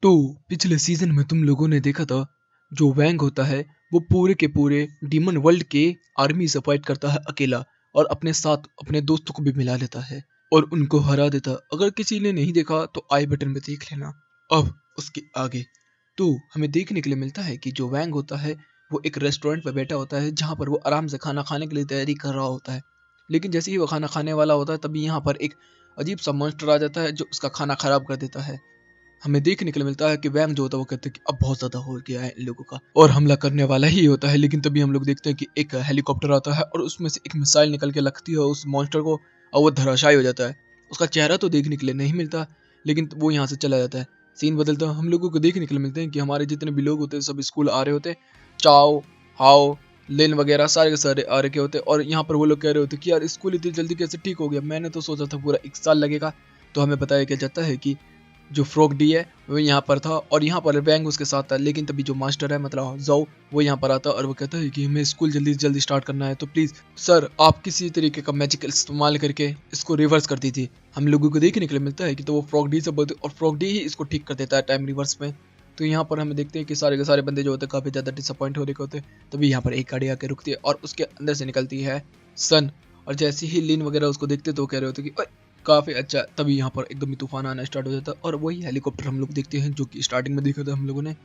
तो पिछले सीजन में तुम लोगों ने देखा था, जो वैंग होता है वो पूरे के पूरे डीमन वर्ल्ड के आर्मी से फाइट करता है अकेला, और अपने साथ अपने दोस्तों को भी मिला लेता है और उनको हरा देता। अगर किसी ने नहीं देखा तो आई बटन में देख लेना। अब उसके आगे तो हमें देखने के लिए मिलता है कि जो वैंग होता है वो एक रेस्टोरेंट पर बैठा होता है, जहाँ पर वो आराम से खाना खाने के लिए तैयारी कर रहा होता है। लेकिन जैसे ही वो खाना खाने वाला होता है तभी यहाँ पर एक अजीब सा मॉन्स्टर आ जाता है जो उसका खाना खराब कर देता है। हमें देखने के लिए मिलता है कि वैंग जो होता है वो कहते हैं कि अब बहुत ज्यादा हो गया है इन लोगों का, और हमला करने वाला ही होता है। लेकिन तभी हम लोग देखते हैं कि एक हेलीकॉप्टर आता है और उसमें से एक मिसाइल निकल के लगती है उस मॉन्स्टर को, और वो धराशायी हो जाता है। उसका चेहरा तो देखने के लिए नहीं मिलता, लेकिन वो यहाँ से चला जाता है। सीन बदलता है, हम लोगों को देखने के लिए मिलते हैं कि हमारे जितने भी लोग होते हैं सब स्कूल आ रहे होते हैं। चाओ, हाओ, लिन वगैरह सारे के सारे आ रखे होते हैं, और यहाँ पर वो लोग कह रहे होते कि यार स्कूल इतनी जल्दी कैसे ठीक हो गया, मैंने तो सोचा था पूरा 1 साल लगेगा। तो हमें बताया क्या जाता है कि जो फ्रॉग डी है वो यहाँ पर था, और यहाँ पर वैंग उसके साथ था। लेकिन तभी जो मास्टर है मतलब जाओ, वो यहाँ पर आता है और वो कहता है कि हमें स्कूल जल्दी से जल्दी स्टार्ट करना है, तो प्लीज सर आप किसी तरीके का मैजिकल इस्तेमाल करके इसको रिवर्स कर दीजिए। हम लोगों को देखने के लिए मिलता है कि तो वो फ्रॉग डी से बोलते और फ्रॉग डी ही इसको ठीक कर देता है टाइम रिवर्स में। तो यहाँ पर हमें देखते हैं कि सारे के सारे बंदे जो होते हैं काफी ज्यादा डिसअपॉइंट हो रहे होते हैं। तभी यहाँ पर एक गाड़ी आके रुकती है और उसके अंदर से निकलती है सन। और जैसे ही लिन वगैरह उसको देखते तो कह रहे होते कि काफी अच्छा। तभी यहाँ पर एकदम ही तूफान आना स्टार्ट हो जाता है, और वही हेलीकॉप्टर हम लोग देखते हैं जो कि स्टार्टिंग में देखा था हम लोगों ने।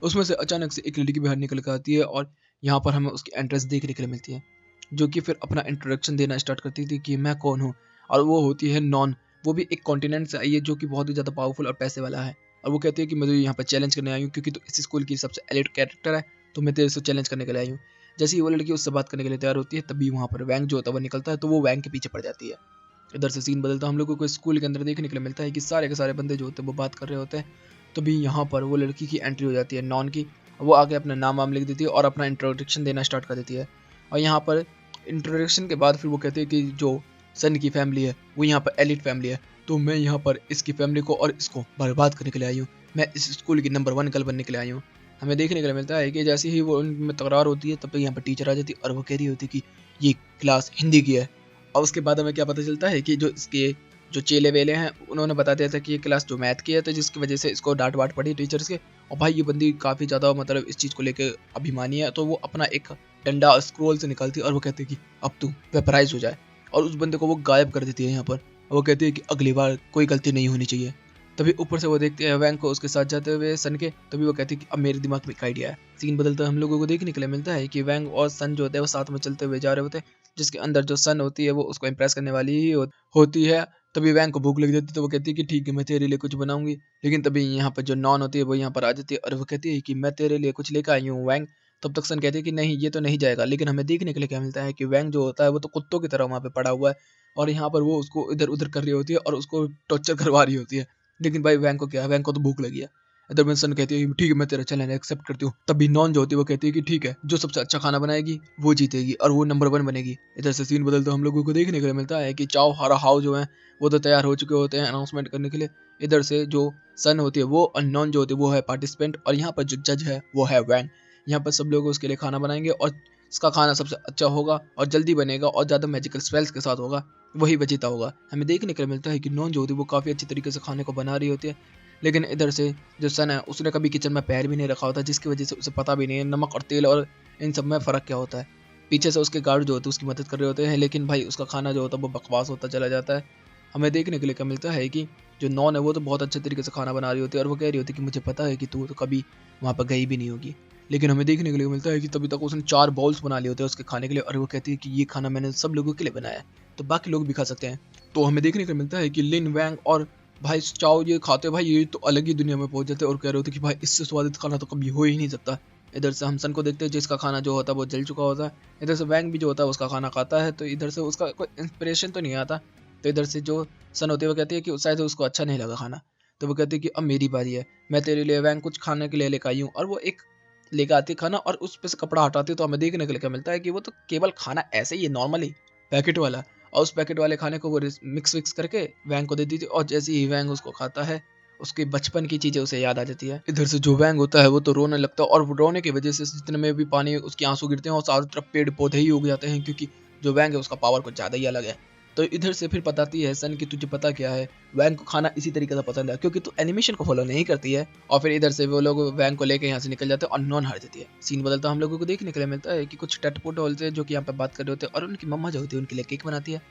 उसमें से अचानक से एक लड़की बाहर निकल कर आती है, और यहाँ पर हमें उसकी एंट्रेंस देखने के लिए मिलती है, जो कि फिर अपना इंट्रोडक्शन देना स्टार्ट करती थी कि मैं कौन हूँ। और वो होती है नॉन। वो भी एक कॉन्टिनेंट से आई है जो कि बहुत ही ज़्यादा पावरफुल और पैसे वाला है। और वो कहती है कि मुझे यहाँ पर चैलेंज करने आई हूँ क्योंकि तो इस स्कूल की सबसे एलिट कैरेक्टर है, तो मैं तेरे से चैलेंज करने के लिए आई हूँ। जैसे ही वो लड़की उससे बात करने के लिए तैयार होती है तभी वहाँ पर वैंग जो होता है वो निकलता है, तो वो वैंग के पीछे पड़ जाती है। इधर से सीन बदलता है, हम लोगों को स्कूल के अंदर देखने के लिए मिलता है कि सारे के सारे बंदे जो होते हैं वो बात कर रहे होते हैं। तो भी यहाँ पर वो लड़की की एंट्री हो जाती है नॉन की। वो आगे अपना नाम वाम लिख देती है और अपना इंट्रोडक्शन देना स्टार्ट कर देती है। और यहाँ पर इंट्रोडक्शन के बाद फिर वो कहती है कि जो सन की फैमिली है वो यहाँ पर एलिट फैमिली है, तो मैं यहाँ पर इसकी फैमिली को और इसको बर्बाद करने के लिए आई हूँ। मैं इस स्कूल की नंबर 1 गर्ल बनने के लिए आई हूँ। हमें देखने के लिए मिलता है कि जैसे ही वो उनमें तकरार होती है तब तक यहाँ पर टीचर आ जाती है और वो कह रही होती है कि ये क्लास हिंदी की है। और उसके बाद हमें क्या पता चलता है कि जो इसके जो चेले वेले हैं उन्होंने बता दिया था कि ये क्लास जो मैथ की है, तो जिसकी वजह से इसको डांट वाट पड़ी टीचर्स के। और भाई ये बंदी काफ़ी ज़्यादा मतलब इस चीज़ को लेकर अभिमानी है, तो वो अपना एक डंडा स्क्रोल से निकालती है और वो कहती है कि अब तू वेपराइज हो जाए, और उस बंदे को वो गायब कर देती है यहाँ पर। और वो कहती है कि अगली बार कोई गलती नहीं होनी चाहिए। तभी ऊपर से वो देखते हैं वैंग को उसके साथ जाते हुए सन के, तभी वो कहती है कि अब मेरे दिमाग में एक आइडिया है। सीन बदलता हम लोगों को देखने के लिए मिलता है कि वैंग और सन जो होते हैं वो साथ में चलते हुए जा रहे होते हैं, जिसके अंदर जो सन होती है वो उसको इम्प्रेस करने वाली ही होती है। तभी वैंग को भूख लग जाती है, तो वो कहती है कि ठीक है मैं तेरे लिए कुछ बनाऊंगी। लेकिन तभी यहाँ पर जो नॉन होती है वो यहाँ पर आ जाती है और वो कहती है कि मैं तेरे लिए कुछ लेकर आई हूँ वैंग। तब तक सन कहती है कि नहीं ये तो नहीं जाएगा। लेकिन हमें देखने के लिए क्या मिलता है कि वैंग जो होता है वो तो कुत्तों की तरह वहाँ पे पड़ा हुआ है, और यहाँ पर वो उसको इधर उधर कर रही होती है और उसको टॉर्चर करवा रही होती है। लेकिन भाई वैंग को क्या है, वैंग को तो भूख लगी है। इधर में सन कहती है ठीक है मैं तेरा चैलेंज एक्सेप्ट करती हूँ। तभी नॉन जो होती है वो कहती है कि ठीक है जो सबसे अच्छा खाना बनाएगी वो जीतेगी और वो नंबर 1 बनेगी। इधर से सीन बदलते हम लोगों को देखने के लिए मिलता है कि चाओ हारा हाओ जो है वो तो तैयार हो चुके होते हैं अनाउंसमेंट करने के लिए। इधर से जो सन होती है वो, और नॉन जो होती है वो है पार्टिसिपेंट, और यहाँ पर जो जज है वो है वैंग। यहाँ पर सब लोग उसके लिए खाना बनाएंगे, और इसका खाना सबसे अच्छा होगा और जल्दी बनेगा और ज़्यादा मैजिकल स्पेल्स के साथ होगा, वही विजेता होगा। हमें देखने के लिए मिलता है कि नॉन जो होती है वो काफ़ी अच्छी तरीके से खाने को बना रही होती है। लेकिन इधर से जो सन है उसने कभी किचन में पैर भी नहीं रखा होता, जिसकी वजह से उसे पता भी नहीं है नमक और तेल और इन सब में फ़र्क क्या होता है। पीछे से उसके गार्ड जो होते हैं उसकी मदद कर रहे होते हैं, लेकिन भाई उसका खाना जो होता है वो बकवास होता चला जाता है। हमें देखने के लिए क्या मिलता है कि जो नॉन है वो तो बहुत अच्छे तरीके से खाना बना रही होती है, और वो कह रही होती है कि मुझे पता है कि तू तो कभी वहाँ पर गई भी नहीं होगी। लेकिन हमें देखने के लिए मिलता है कि तभी तक उसने 4 बाउल्स बना लिए होते हैं उसके खाने के लिए, और वो कहती है कि ये खाना मैंने सब लोगों के लिए बनाया है, तो बाकी लोग भी खा सकते हैं। तो हमें देखने को मिलता है कि लिन वैंग और भाई चाओ ये खाते भाई ये तो अलग ही दुनिया में पहुंच जाते हैं, और कह रहे होते कि भाई इससे स्वादिष्ट खाना तो कभी हो ही नहीं सकता। इधर से हम सन को देखते हैं जिसका खाना जो होता है वो जल चुका होता है। इधर से वैंग भी जो होता है उसका खाना खाता है, तो इधर से उसका कोई इंस्पिरेशन तो नहीं आता। तो इधर से जो सन होती है वो कहती है कि शायद उसको अच्छा नहीं लगा खाना, तो वो कहती है कि अब मेरी बारी है, मैं तेरे लिए वैंग कुछ खाने के लिए लेकर आई हूँ। और वो एक लेकर आती है खाना और उस पे से कपड़ा हटाती है, तो हमें देखने के लिए क्या मिलता है कि वो तो केवल खाना ऐसे ही नॉर्मली पैकेट वाला, और उस पैकेट वाले खाने को वो मिक्स विक्स करके वैंग को दे दी थी, और जैसे ही वैंग उसको खाता है उसके बचपन की चीजें उसे याद आ जाती है। इधर से जो वैंग होता है वो तो रोने लगता है, और वो रोने की वजह से जितने में भी पानी उसके आंसू गिरते हैं और चारों तरफ पेड़ पौधे ही उग जाते हैं, क्योंकि जो वैंग है उसका पावर कुछ ज्यादा ही अलग है। तो इधर से फिर बताती है सन कि तुझे पता क्या है, वैंग को खाना इसी तरीके से पसंद है क्योंकि तू एनिमेशन को फॉलो नहीं करती है। और फिर इधर से वो लोग वैंग को लेके यहाँ से निकल जाते हैं और नॉन हार जाती है। सीन बदलता हम लोगों को देखने के लिए मिलता है कि कुछ टटपुट होते हैं जो कि यहाँ पे बात कर रहे होते हैं और उनकी मम्मा जो होती है उनके लिए केक बनाती है।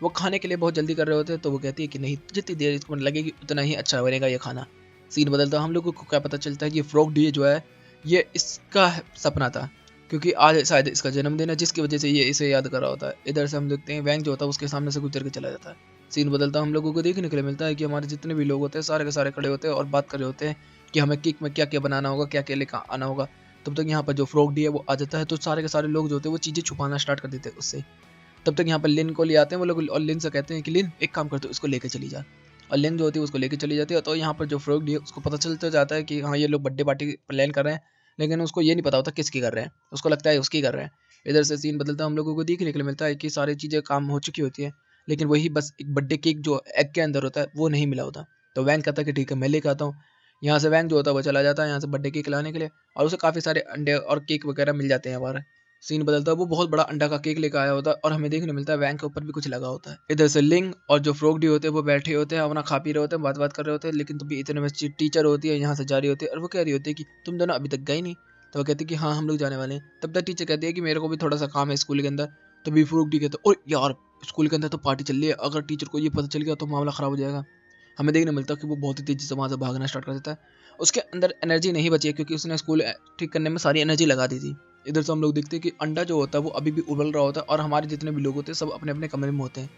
वो खाने के लिए बहुत जल्दी कर रहे होते हैं तो वो कहती है कि नहीं, जितनी देर इसको लगेगी उतना ही अच्छा बनेगा ये खाना। सीन बदलता हम लोगों को क्या पता चलता है कि फ्रॉग डे जो है ये इसका सपना था, क्योंकि आज शायद इसका जन्मदिन है जिसकी वजह से ये इसे याद कर रहा होता है। इधर से हम देखते हैं वैंग जो होता है उसके सामने से गुजर के चला जाता है। सीन बदलता हम लोगों को देखने के लिए मिलता है कि हमारे जितने भी लोग होते हैं सारे के सारे खड़े होते हैं और बात कर रहे होते हैं कि हमें केक में क्या क्या बनाना होगा, क्या क्या लेकर आना होगा। तब तक यहाँ पर जो फ्रॉग डी है वो आ जाता है तो सारे के सारे लोग जो होते हैं वो चीज़ें छुपाना स्टार्ट कर देते हैं उससे। तब तक यहाँ पर लिन को ले आते हैं वो लोग और लिन से कहते हैं कि लिन एक काम करते हो इसको लेके चली जा। और लिन जो होती है उसको लेके चली जाती है। तो यहाँ पर जो फ्रॉग डी है उसको पता चलता जाता है कि हाँ ये लोग बर्थडे पार्टी प्लान कर रहे हैं, लेकिन उसको ये नहीं पता होता किसकी कर रहे हैं, उसको लगता है उसकी कर रहे हैं। इधर से सीन बदलता हम लोगों को देखने के लिए मिलता है कि सारी चीज़ें काम हो चुकी होती है, लेकिन वही बस एक बर्थडे केक जो एग के अंदर होता है वो नहीं मिला होता। तो वैंग कहता है कि ठीक है मैं लेकर आता हूँ। यहाँ से वैंग जो होता है वो चला जाता है यहाँ से बर्थडे केक लाने के लिए और उसे काफ़ी सारे अंडे और केक वगैरह मिल जाते हैं हमारे। सीन बदलता है वो बहुत बड़ा अंडा का केक लेकर आया होता है और हमें देखने मिलता है वैंग के ऊपर भी कुछ लगा होता है। इधर से लिंग और जो फ्रॉग डी होते हैं वो बैठे होते हैं अपना खा पी रहे होते हैं, बात कर रहे होते हैं, लेकिन तभी इतने में टीचर होती है यहाँ से जा रही होती है और वो कह रही होती है कि तुम दोनों अभी तक गए नहीं। तो वो कहती है कि हाँ हम लोग जाने वाले हैं। तब तक टीचर कहती है कि मेरे को भी थोड़ा सा काम है स्कूल के अंदर। तभी फ्रॉग डी कहता है ओ यार स्कूल के अंदर तो पार्टी चल रही है, अगर टीचर को ये पता चल गया तो मामला खराब हो जाएगा। हमें देखने मिलता है कि वो बहुत ही तेजी से वहाँ से भागना स्टार्ट कर देता है। उसके अंदर एनर्जी नहीं बची है क्योंकि उसने स्कूल ठीक करने में सारी एनर्जी लगा दी थी। इधर से हम लोग देखते हैं कि अंडा जो होता है वो अभी भी उबल रहा होता है और हमारे जितने भी लोग होते हैं सब अपने अपने कमरे में होते हैं।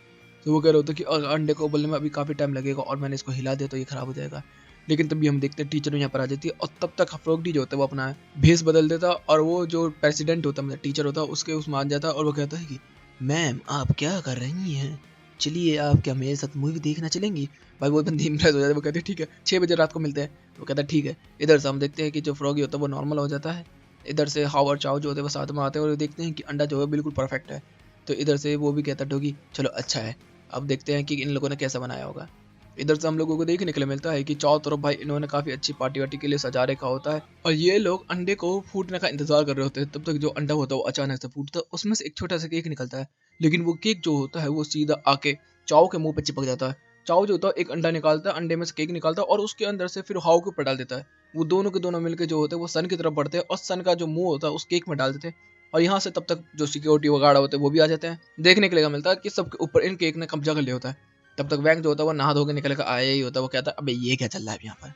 तो वो कह रहे होते हैं कि अंडे को उबलने में अभी काफ़ी टाइम लगेगा और मैंने इसको हिला दिया तो ये खराब हो जाएगा। लेकिन तभी हम देखते हैं टीचर यहाँ पर आ जाती है और तब तक फ्रॉग डी जो होता है वो अपना भेस बदल देता और वो जो प्रेसिडेंट होता है मतलब टीचर होता है उसके उसमें आ जाता है और वो कहता है कि मैम आप क्या कर रही हैं, चलिए आप क्या मेरे साथ मूवी देखना चलेंगी। भाई वो बंदी इम्प्रेस हो जाती है, वो कहती है ठीक है 6 बजे रात को मिलते हैं। वो कहता है ठीक है। इधर से हम देखते हैं कि जो फ्रॉगी होता है वो नॉर्मल हो जाता है। इधर से हाव और चाव जो होते हैं वो साथ में आते हैं और देखते हैं कि अंडा जो है बिल्कुल परफेक्ट है। तो इधर से वो भी कहता है डोगी चलो अच्छा है, अब देखते हैं कि इन लोगों ने कैसा बनाया होगा। इधर से हम लोगों को देखने के लिए मिलता है कि चारों तरफ भाई इन्होंने काफ़ी अच्छी पार्टी वार्टी के लिए सजा रखा होता है और ये लोग अंडे को फूटने का इंतजार कर रहे होते हैं। तब तक जो अंडा होता है वो अचानक से फूटता है, उसमें से एक छोटा सा केक निकलता है, लेकिन वो केक जो होता है वो सीधा आके चाव के मुंह पे चिपक जाता है। चाव जो होता है एक अंडा निकालता है, अंडे में से केक निकालता है और उसके अंदर से फिर हाव के ऊपर डाल देता है। वो दोनों के दोनों मिलकर जो होते हैं वो सन की तरफ बढ़ते हैं और सन का जो मुंह होता है उस केक में डाल देते हैं। और यहाँ से तब तक जो सिक्योरिटी वगैरह होते हैं वो भी आ जाते हैं। देखने के लिए मिलता है कि सबके ऊपर इन केक ने कब्जा कर लिया होता है। तब तक वैंग जो होता है वो नहा धो के निकल कर आया ही होता है। वो कहता है अबे ये क्या चल रहा है यहाँ पर।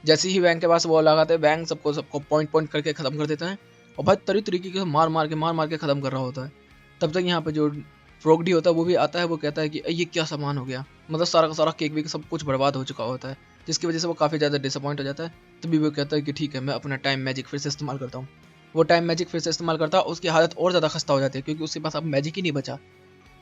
जैसे ही वैंग के पास वो लगाते हैं वैंग सबको सबको पॉइंट पॉइंट करके खत्म कर देता है और भाई तरीके से मार मार के खत्म कर रहा होता है। तब तक यहाँ पे जो फ्रॉग डी होता है वो भी आता है। वो कहता है कि ये क्या सामान हो गया, मतलब सारा का सारा केक भी सब कुछ बर्बाद हो चुका होता है, जिसकी वजह से वो काफ़ी ज़्यादा डिसअपॉइंट हो जाता है। तभी वो कहता है कि ठीक है मैं अपना टाइम मैजिक फिर से इस्तेमाल करता हूँ। वो टाइम मैजिक फिर से इस्तेमाल करता है, उसकी हालत और ज़्यादा खस्ता हो जाती है क्योंकि उसके पास अब मैजिक ही नहीं बचा।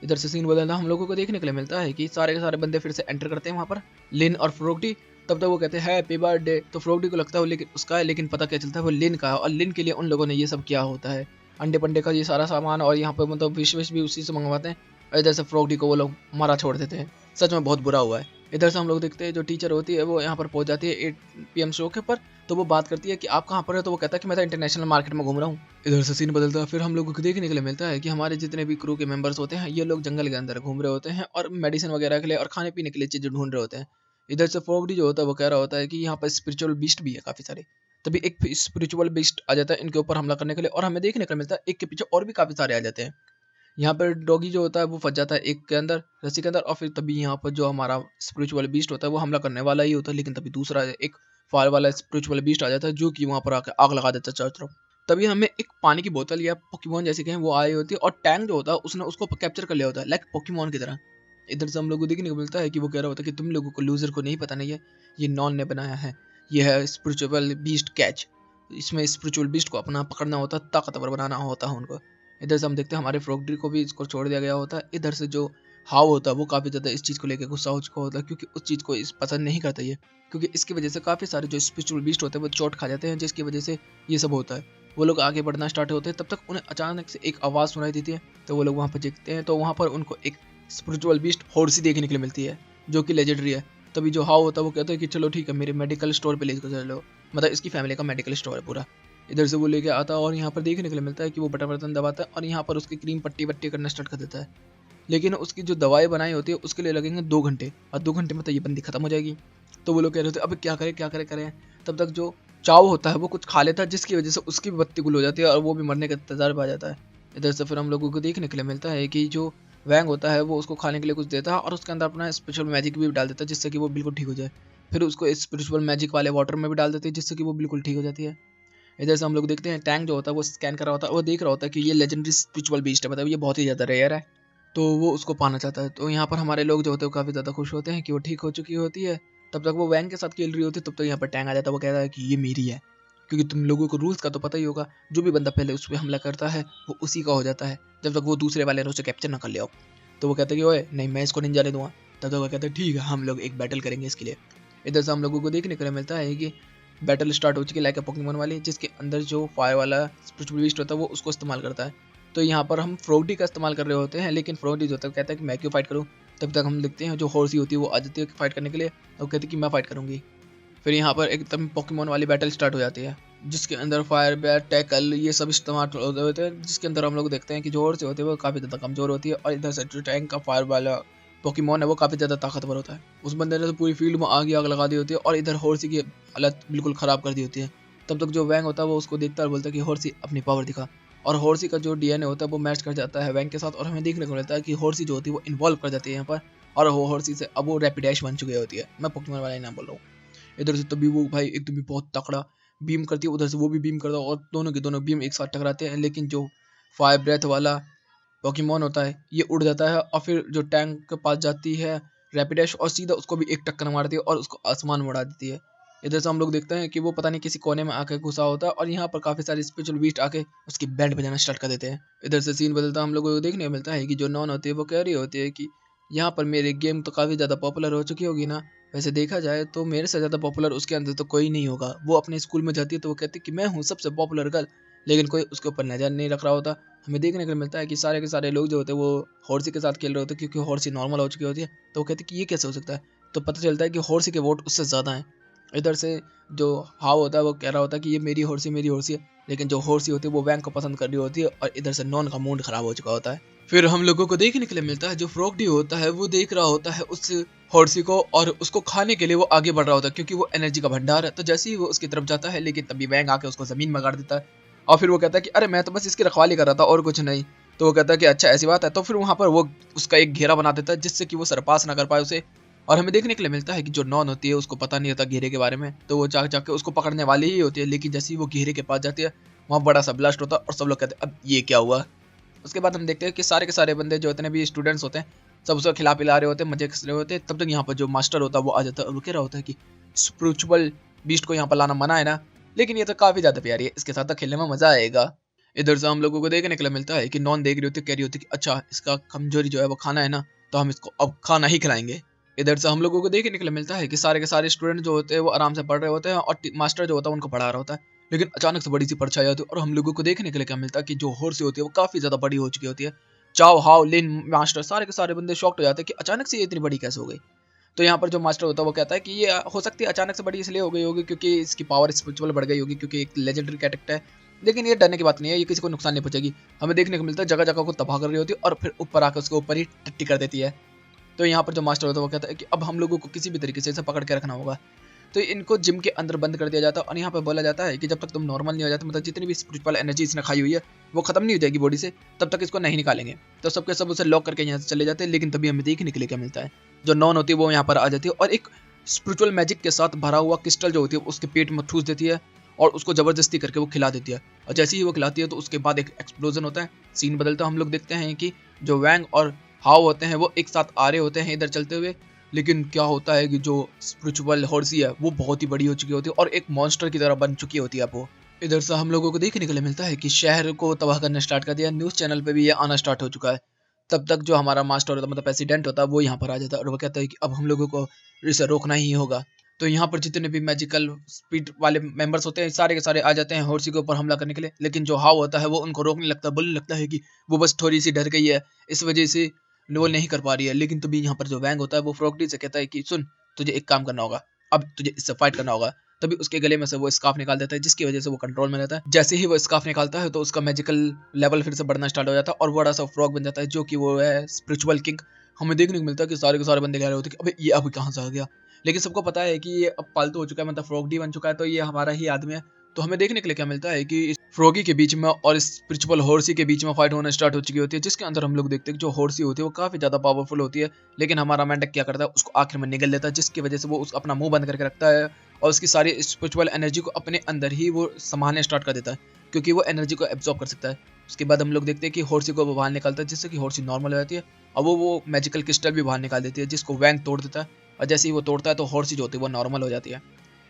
इधर से सीन बदलना हम लोगों को देखने के लिए मिलता है कि सारे के सारे बंदे फिर से एंटर करते हैं वहाँ पर, लिन और फ्रॉगडी। तब तक वो कहते हैं हैप्पी बर्थडे। तो फ्रॉगडी को लगता है लेकिन उसका है, लेकिन पता क्या चलता है वो लिन का है और लिन के लिए उन लोगों ने ये सब किया होता है, अंडे पंडे का ये सारा सामान। और यहाँ पर मतलब विश भी उसी से मंगवाते हैं और इधर से फ्रॉगडी को वो लोग मारा छोड़ देते हैं। सच में बहुत बुरा हुआ है। इधर से हम लोग देखते हैं जो टीचर होती है वो यहाँ पर पहुँच जाती है 8 PM शो के ऊपर। तो वो बात करती है कि आप कहाँ पर है, तो वो कहता है कि मैं तो इंटरनेशनल मार्केट में घूम रहा हूँ। इधर से सीन बदलता है, फिर हम लोगों को देखने के लिए मिलता है कि हमारे जितने भी क्रू के मेंबर्स होते हैं ये लोग जंगल के अंदर घूम रहे होते हैं और मेडिसिन वगैरह के लिए और खाने पीने के लिए चीज़ें ढूंढ रहे होते हैं। इधर से फ्रॉगडी जो होता है वो कह रहा होता है कि यहाँ पर स्पिरिचुअल बीस्ट भी है काफ़ी सारे। तभी एक स्पिरिचुअल बीस्ट आ जाता है इनके ऊपर हमला करने के लिए और हमें देखने को मिलता है एक के पीछे और भी काफ़ी सारे आ जाते हैं। यहाँ पर डॉगी जो होता है वो फंस जाता है एक के अंदर, रस्सी के अंदर, और फिर तभी यहाँ पर जो हमारा स्पिरिचुअल बीस्ट होता है वो हमला करने वाला ही होता है, लेकिन तभी दूसरा एक फायर वाला स्पिरिचुअल बीस्ट आ जाता है जो कि वहाँ पर आकर आग लगा देता है चारों तरफ। तभी हमें एक पानी की बोतल या पोकेमोन जैसे कहें वो आई होती है और टैंक जो होता है उसने उसको कैप्चर कर लिया होता है लाइक पोकेमोन की तरह। इधर से हम लोग को देखने को मिलता है कि वो कह रहा होता है कि तुम लोगों को लूजर को नहीं पता नहीं है, ये नॉन ने बनाया है, ये है स्पिरिचुअल बीस्ट कैच। इसमें स्पिरिचुअल बीस्ट को अपना पकड़ना होता है, ताकतवर बनाना होता है उनको। इधर से हम देखते हैं हमारे फ्रॉगडी को भी इसको छोड़ दिया गया होता है। इधर से जो हाव होता है वो काफ़ी ज़्यादा इस चीज़ को लेकर गुस्सा हो चुका होता है क्योंकि उस चीज़ को इस पसंद नहीं करता ये, क्योंकि इसकी वजह से काफ़ी सारे जो स्पिरिचुअल बीस्ट होते हैं वो चोट खा जाते हैं, जिसकी वजह से ये सब होता है। वो लोग आगे बढ़ना स्टार्ट होते हैं, तब तक उन्हें अचानक से एक आवाज़ सुनाई देती है। तो वो लोग वहाँ पर देखते हैं तो वहाँ पर उनको एक स्पिरिचुअल बीस्ट हॉर्सी देखने के लिए मिलती है जो कि लेजेंडरी है। तभी जो हाव होता है वो कहता है कि चलो ठीक है मेरे मेडिकल स्टोर पे लेकर चलो, मतलब इसकी फैमिली का मेडिकल स्टोर है पूरा। इधर से वो लेके आता है और यहाँ पर देखने के लिए मिलता है कि वो बटन दबाता है और यहाँ पर उसकी क्रीम पट्टी वट्टी करना स्टार्ट कर देता है। लेकिन उसकी जो दवाई बनाई होती है उसके लिए लगेंगे 2 घंटे, और 2 घंटे में तो ये बंदी खत्म हो जाएगी। तो वो लोग कह रहे थे अब क्या करें। तब तक जो चाव होता है वो कुछ खा लेता है, जिसकी वजह से उसकी भी बत्ती गुल हो जाती है और वो भी मरने के इंतजार पे आ जाता है। इधर से फिर हम लोगों को देखने के लिए मिलता है कि जो वैंग होता है वो उसको खाने के लिए कुछ देता है और उसके अंदर अपना स्पेशल मैजिक भी डाल देता है, जिससे कि वो बिल्कुल ठीक हो जाए। फिर उसको स्पिरिचुअल मैजिक वाले वाटर में भी डाल देते हैं, जिससे कि वो बिल्कुल ठीक हो जाती है। इधर से हम लोग देखते हैं टैंक जो होता है वो स्कैन कर रहा होता है, वो देख रहा होता है कि ये लेजेंडरी स्पिरिचुअल बीस्ट है, मतलब ये बहुत ही ज़्यादा रेयर है, तो वो उसको पाना चाहता है। तो यहाँ पर हमारे लोग जो होते हैं वो काफ़ी ज़्यादा खुश होते हैं कि वो ठीक हो चुकी होती है। तब तक वो वैंग के साथ खेल रही होती है, तब तक यहाँ पर टैंक आ जाता है। वो कहता है कि ये मेरी है, क्योंकि तुम लोगों को रूल्स का तो पता ही होगा, जो भी बंदा पहले उस पर हमला करता है वो उसी का हो जाता है, जब तक वो दूसरे वाले ने उसे कैप्चर ना कर लिया हो। तो वो कहता है कि ओए नहीं, मैं इसको नहीं जाने दूंगा। तब तक वो कहता है ठीक है, हम लोग एक बैटल करेंगे इसके लिए। इधर से हम लोगों को देखने को मिलता है कि बैटल स्टार्ट हो चुकी है लाइक अ पोकेमोन वाली, जिसके अंदर जो फायर वाला स्पिरिचुअल बीस्ट होता है वो उसको इस्तेमाल करता है। तो यहाँ पर हम फ्रोडी का इस्तेमाल कर रहे होते हैं, लेकिन फ्रोडी जो होता है कहता है कि मैं क्यों फाइट करूँ। तब तक हम देखते हैं जो हॉर्सी होती है वो आ जाती है फाइट करने के लिए, और कहती है कि मैं फाइट करूंगी। फिर यहाँ पर एकदम पोकेमोन वाली बैटल स्टार्ट हो जाती है, जिसके अंदर फायर बैट टैकल ये सब इस्तेमाल होते हैं, जिसके अंदर हम लोग देखते हैं कि जो हॉर्सी होती है वो काफ़ी ज़्यादा कमज़ोर होती है, और इधर से जो टैंक का फायर वाला पोकेमोन है वो काफ़ी ज़्यादा ताकतवर होता है। उस बंदे ने तो पूरी फील्ड में आग ही आग लगा दी होती है, और इधर हॉर्सी की हालत बिल्कुल ख़राब कर दी होती है। तब तक जो वैंग होता है वो उसको देखता है और बोलता है कि हॉर्सी अपनी पावर दिखा, और हॉर्सी का जो डीएनए होता है वो मैच कर जाता है वैंग के साथ, और हमें देखने को मिलता है कि हॉर्सी जो होती है वो इन्वॉल्व कर जाती है यहाँ पर, और वो हॉर्सी से अब वो रैपिडैश बन चुकी होती है। मैं पोकेमोन वाला ही नाम बोल रहा हूँ। इधर से तभी वो भाई एकदम ही बहुत तकड़ा बीम करती है, उधर से वो भी बीम करता है, और दोनों के दोनों बीम एक साथ टकराते हैं। लेकिन जो फायर ब्रेथ वाला पोकेमोन होता है ये उड़ जाता है, और फिर जो टैंक के पास जाती है रैपिडैश, और सीधा उसको भी एक टक्कर मारती है और उसको आसमान में उड़ा देती है। इधर से हम लोग देखते हैं कि वो पता नहीं किसी कोने में आके घुसा होता है, और यहाँ पर काफी सारे स्पेशल बीस्ट आके उसकी बैंड बजाना स्टार्ट कर देते हैं। इधर से सीन बदलता हम लोगों को देखने को मिलता है कि जो नॉन होती है वो कह रही होती है कि यहाँ पर मेरी गेम तो काफ़ी ज़्यादा पॉपुलर हो चुकी होगी ना। वैसे देखा जाए तो मेरे से ज़्यादा पॉपुलर उसके अंदर तो कोई नहीं होगा। वो अपने स्कूल में जाती है तो वो कहती है कि मैं हूँ सबसे पॉपुलर गर्ल, लेकिन कोई उसके ऊपर नज़र नहीं रख रहा होता। हमें देखने को मिलता है कि सारे के सारे लोग जो होते हैं वो हॉर्सी के साथ खेल रहे होते हैं, क्योंकि हॉर्सी नॉर्मल हो चुकी होती है। तो वो कहती है कि ये कैसे हो सकता है। तो पता चलता है कि हॉर्सी के वोट उससे ज़्यादा हैं। इधर से जो हाव होता है वो कह रहा होता है कि ये मेरी हॉर्सी है, लेकिन जो हॉर्सी होती है वो वैंग को पसंद कर रही होती है, और इधर से नॉन का मूड खराब हो चुका होता है। फिर हम लोगों को देखने के लिए मिलता है जो फ्रॉगडी होता है वो देख रहा होता है उस हॉर्सी को, और उसको खाने के लिए वो आगे बढ़ रहा होता है, क्योंकि वो एनर्जी का भंडार है। तो जैसे ही वो उसकी तरफ जाता है, लेकिन तभी वैंग आके उसको जमीन में गाड़ देता है, और फिर वो कहता है कि अरे मैं तो बस इसकी रखवाली कर रहा था और कुछ नहीं। तो वो कहता है कि अच्छा ऐसी बात है। तो फिर वहां पर वो उसका एक घेरा बना देता है, जिससे कि वो सरपास ना कर पाए उसे। और हमें देखने के लिए मिलता है कि जो नॉन होती है उसको पता नहीं होता घेरे के बारे में, तो वो जाके उसको पकड़ने वाली ही होती है, लेकिन जैसे ही वो घेरे के पास जाती है वहाँ बड़ा सा ब्लास्ट होता है, और सब लोग कहते हैं अब ये क्या हुआ। उसके बाद हम देखते हैं कि सारे के सारे बंदे जो इतने भी स्टूडेंट्स होते हैं सब उसको खिला पिला रहे होते हैं, मजे कर रहे होते हैं। तब तक यहाँ पर जो मास्टर होता है वो आ जाता है, और वो कह रहा होता है कि स्पिरिचुअल बीस्ट को यहाँ पर लाना मना है ना, लेकिन ये तो काफी ज्यादा प्यारी है, इसके साथ तो खेलने में मजा आएगा। इधर से हम लोगों को देखने के लिए मिलता है कि नॉन देख रही होती है, कह रही होती है कि अच्छा इसका कमजोरी जो है वो खाना है ना, तो हम इसको अब खाना ही खिलाएंगे। इधर से हम लोगों को देखने के लिए मिलता है कि सारे के सारे स्टूडेंट जो होते हैं वो आराम से पढ़ रहे होते हैं, और मास्टर जो होता है उनको पढ़ा रहा होता है। लेकिन अचानक से बड़ी सी परछाई आती है, और हम लोगों को देखने के लिए क्या मिलता है कि जो हॉर्स होती है वो काफी ज्यादा बड़ी हो चुकी होती है। चाओ हाओ लिन मास्टर सारे के सारे बंदे शॉक्ड हो जाते हैं कि अचानक से ये इतनी बड़ी कैसे हो गई। तो यहाँ पर जो मास्टर होता है वो कहता है कि ये हो सकती है अचानक से बड़ी इसलिए हो गई होगी क्योंकि इसकी पावर स्पिरिचुअल बढ़ गई होगी, क्योंकि एक लेजेंडरी कैरेक्टर है। लेकिन ये डरने की बात नहीं है, ये किसी को नुकसान नहीं पहुंचेगी। हमें देखने को मिलता है जगह जगह को तबाह कर रही होती है, और फिर ऊपर आकर उसके ऊपर ही टट्टी कर देती है। तो यहाँ पर जो मास्टर होता है वो कहता है कि अब हम लोगों को किसी भी तरीके से इसे पकड़ के रखना होगा। तो इनको जिम के अंदर बंद कर दिया जाता है, और यहाँ पर बोला जाता है कि जब तक तुम नॉर्मल नहीं हो जाते, मतलब जितनी भी स्पिरिचुअल एनर्जी इसने खाई हुई है वो खत्म नहीं हो जाएगी बॉडी से, तब तक इसको नहीं निकालेंगे। तो सबके सब उसे लॉक करके यहाँ से चले जाते हैं। लेकिन तभी हमें देखने के लिए क्या मिलता है, जो नॉन होती है वो यहाँ पर आ जाती है, और एक स्पिरिचुअल मैजिक के साथ भरा हुआ क्रिस्टल जो होती है उसके पेट में ठूस देती है, और उसको जबरदस्ती करके वो खिला देती है। और जैसे ही वो खिलाती है तो उसके बाद एक एक्सप्लोजन होता है, सीन बदलता है। हम लोग देखते हैं कि जो वैंग और हाव होते हैं वो एक साथ आ रहे होते हैं इधर चलते हुए। लेकिन क्या होता है कि जो स्पिरिचुअल हॉर्सी है वो बहुत ही बड़ी हो चुकी होती है, और एक मॉन्स्टर की तरह बन चुकी होती है वो। इधर से हम लोगों को देखने के लिए मिलता है कि शहर को तबाह करना स्टार्ट कर दिया, न्यूज़ चैनल पे भी ये आना स्टार्ट हो चुका है। तब तक जो हमारा मास्टर होता है मतलब प्रेसिडेंट होता है वो यहाँ पर आ जाता है, और वो कहता है कि अब हम लोगों को इसे रोकना ही होगा। तो यहाँ पर जितने भी मैजिकल स्पीड वाले मेंबर्स होते हैं सारे के सारे आ जाते हैं हॉर्सी के ऊपर हमला करने के लिए। लेकिन जो हाव होता है वो उनको रोकने लगता है, बोलने लगता है कि वो बस थोड़ी सी डर गई है, इस वजह से वो नहीं कर पा रही है। लेकिन तभी यहाँ पर जो वैंग होता है वो फ्रॉगडी से कहता है कि सुन, तुझे एक काम करना होगा, अब तुझे इससे फाइट करना होगा। तभी उसके गले में से वो स्कार्फ निकाल देता है, जिसकी वजह से वो कंट्रोल में रहता है। जैसे ही वो स्कार्फ निकालता है तो उसका मैजिकल लेवल फिर से बढ़ना स्टार्ट हो जाता है और बड़ा सा फ्रॉग बन जाता है, जो कि वो है स्पिरिचुअल किंग। हमें देखने को मिलता है कि सारे के सारे बंदे कह रहे होते हैं कि अबे ये अब कहाँ से आ गया, लेकिन सबको पता है कि ये अब पालतू हो चुका है, मतलब फ्रॉग डी बन चुका है, तो ये हमारा ही आदमी है। तो हमें देखने के लिए क्या मिलता है कि इस फ्रॉगी के बीच में और इस स्पिरिचुअल हॉर्सी के बीच में फाइट होना स्टार्ट हो चुकी होती है, जिसके अंदर हम लोग देखते हैं कि जो हॉर्सी होती है वो काफी ज्यादा पावरफुल होती है, लेकिन हमारा मेंढक क्या करता है, उसको आखिर में निगल देता है, जिसकी वजह से वो अपना मुंह बंद करके रखता है और उसकी सारी स्पिरिचुअल एनर्जी को अपने अंदर ही वो संभालने स्टार्ट कर देता है, क्योंकि वो एनर्जी को एब्जॉर्ब कर सकता है। उसके बाद हम लोग देखते हैं कि हॉर्सी को वो बाहर निकालता है, जिससे कि हॉर्सी नॉर्मल हो जाती है और वो मैजिकल क्रिस्टल भी बाहर निकाल देती है, जिसको वैंग तोड़ देता है। और जैसे ही वो तोड़ता है तो हॉर्सी जो होती है वो नॉर्मल हो जाती है।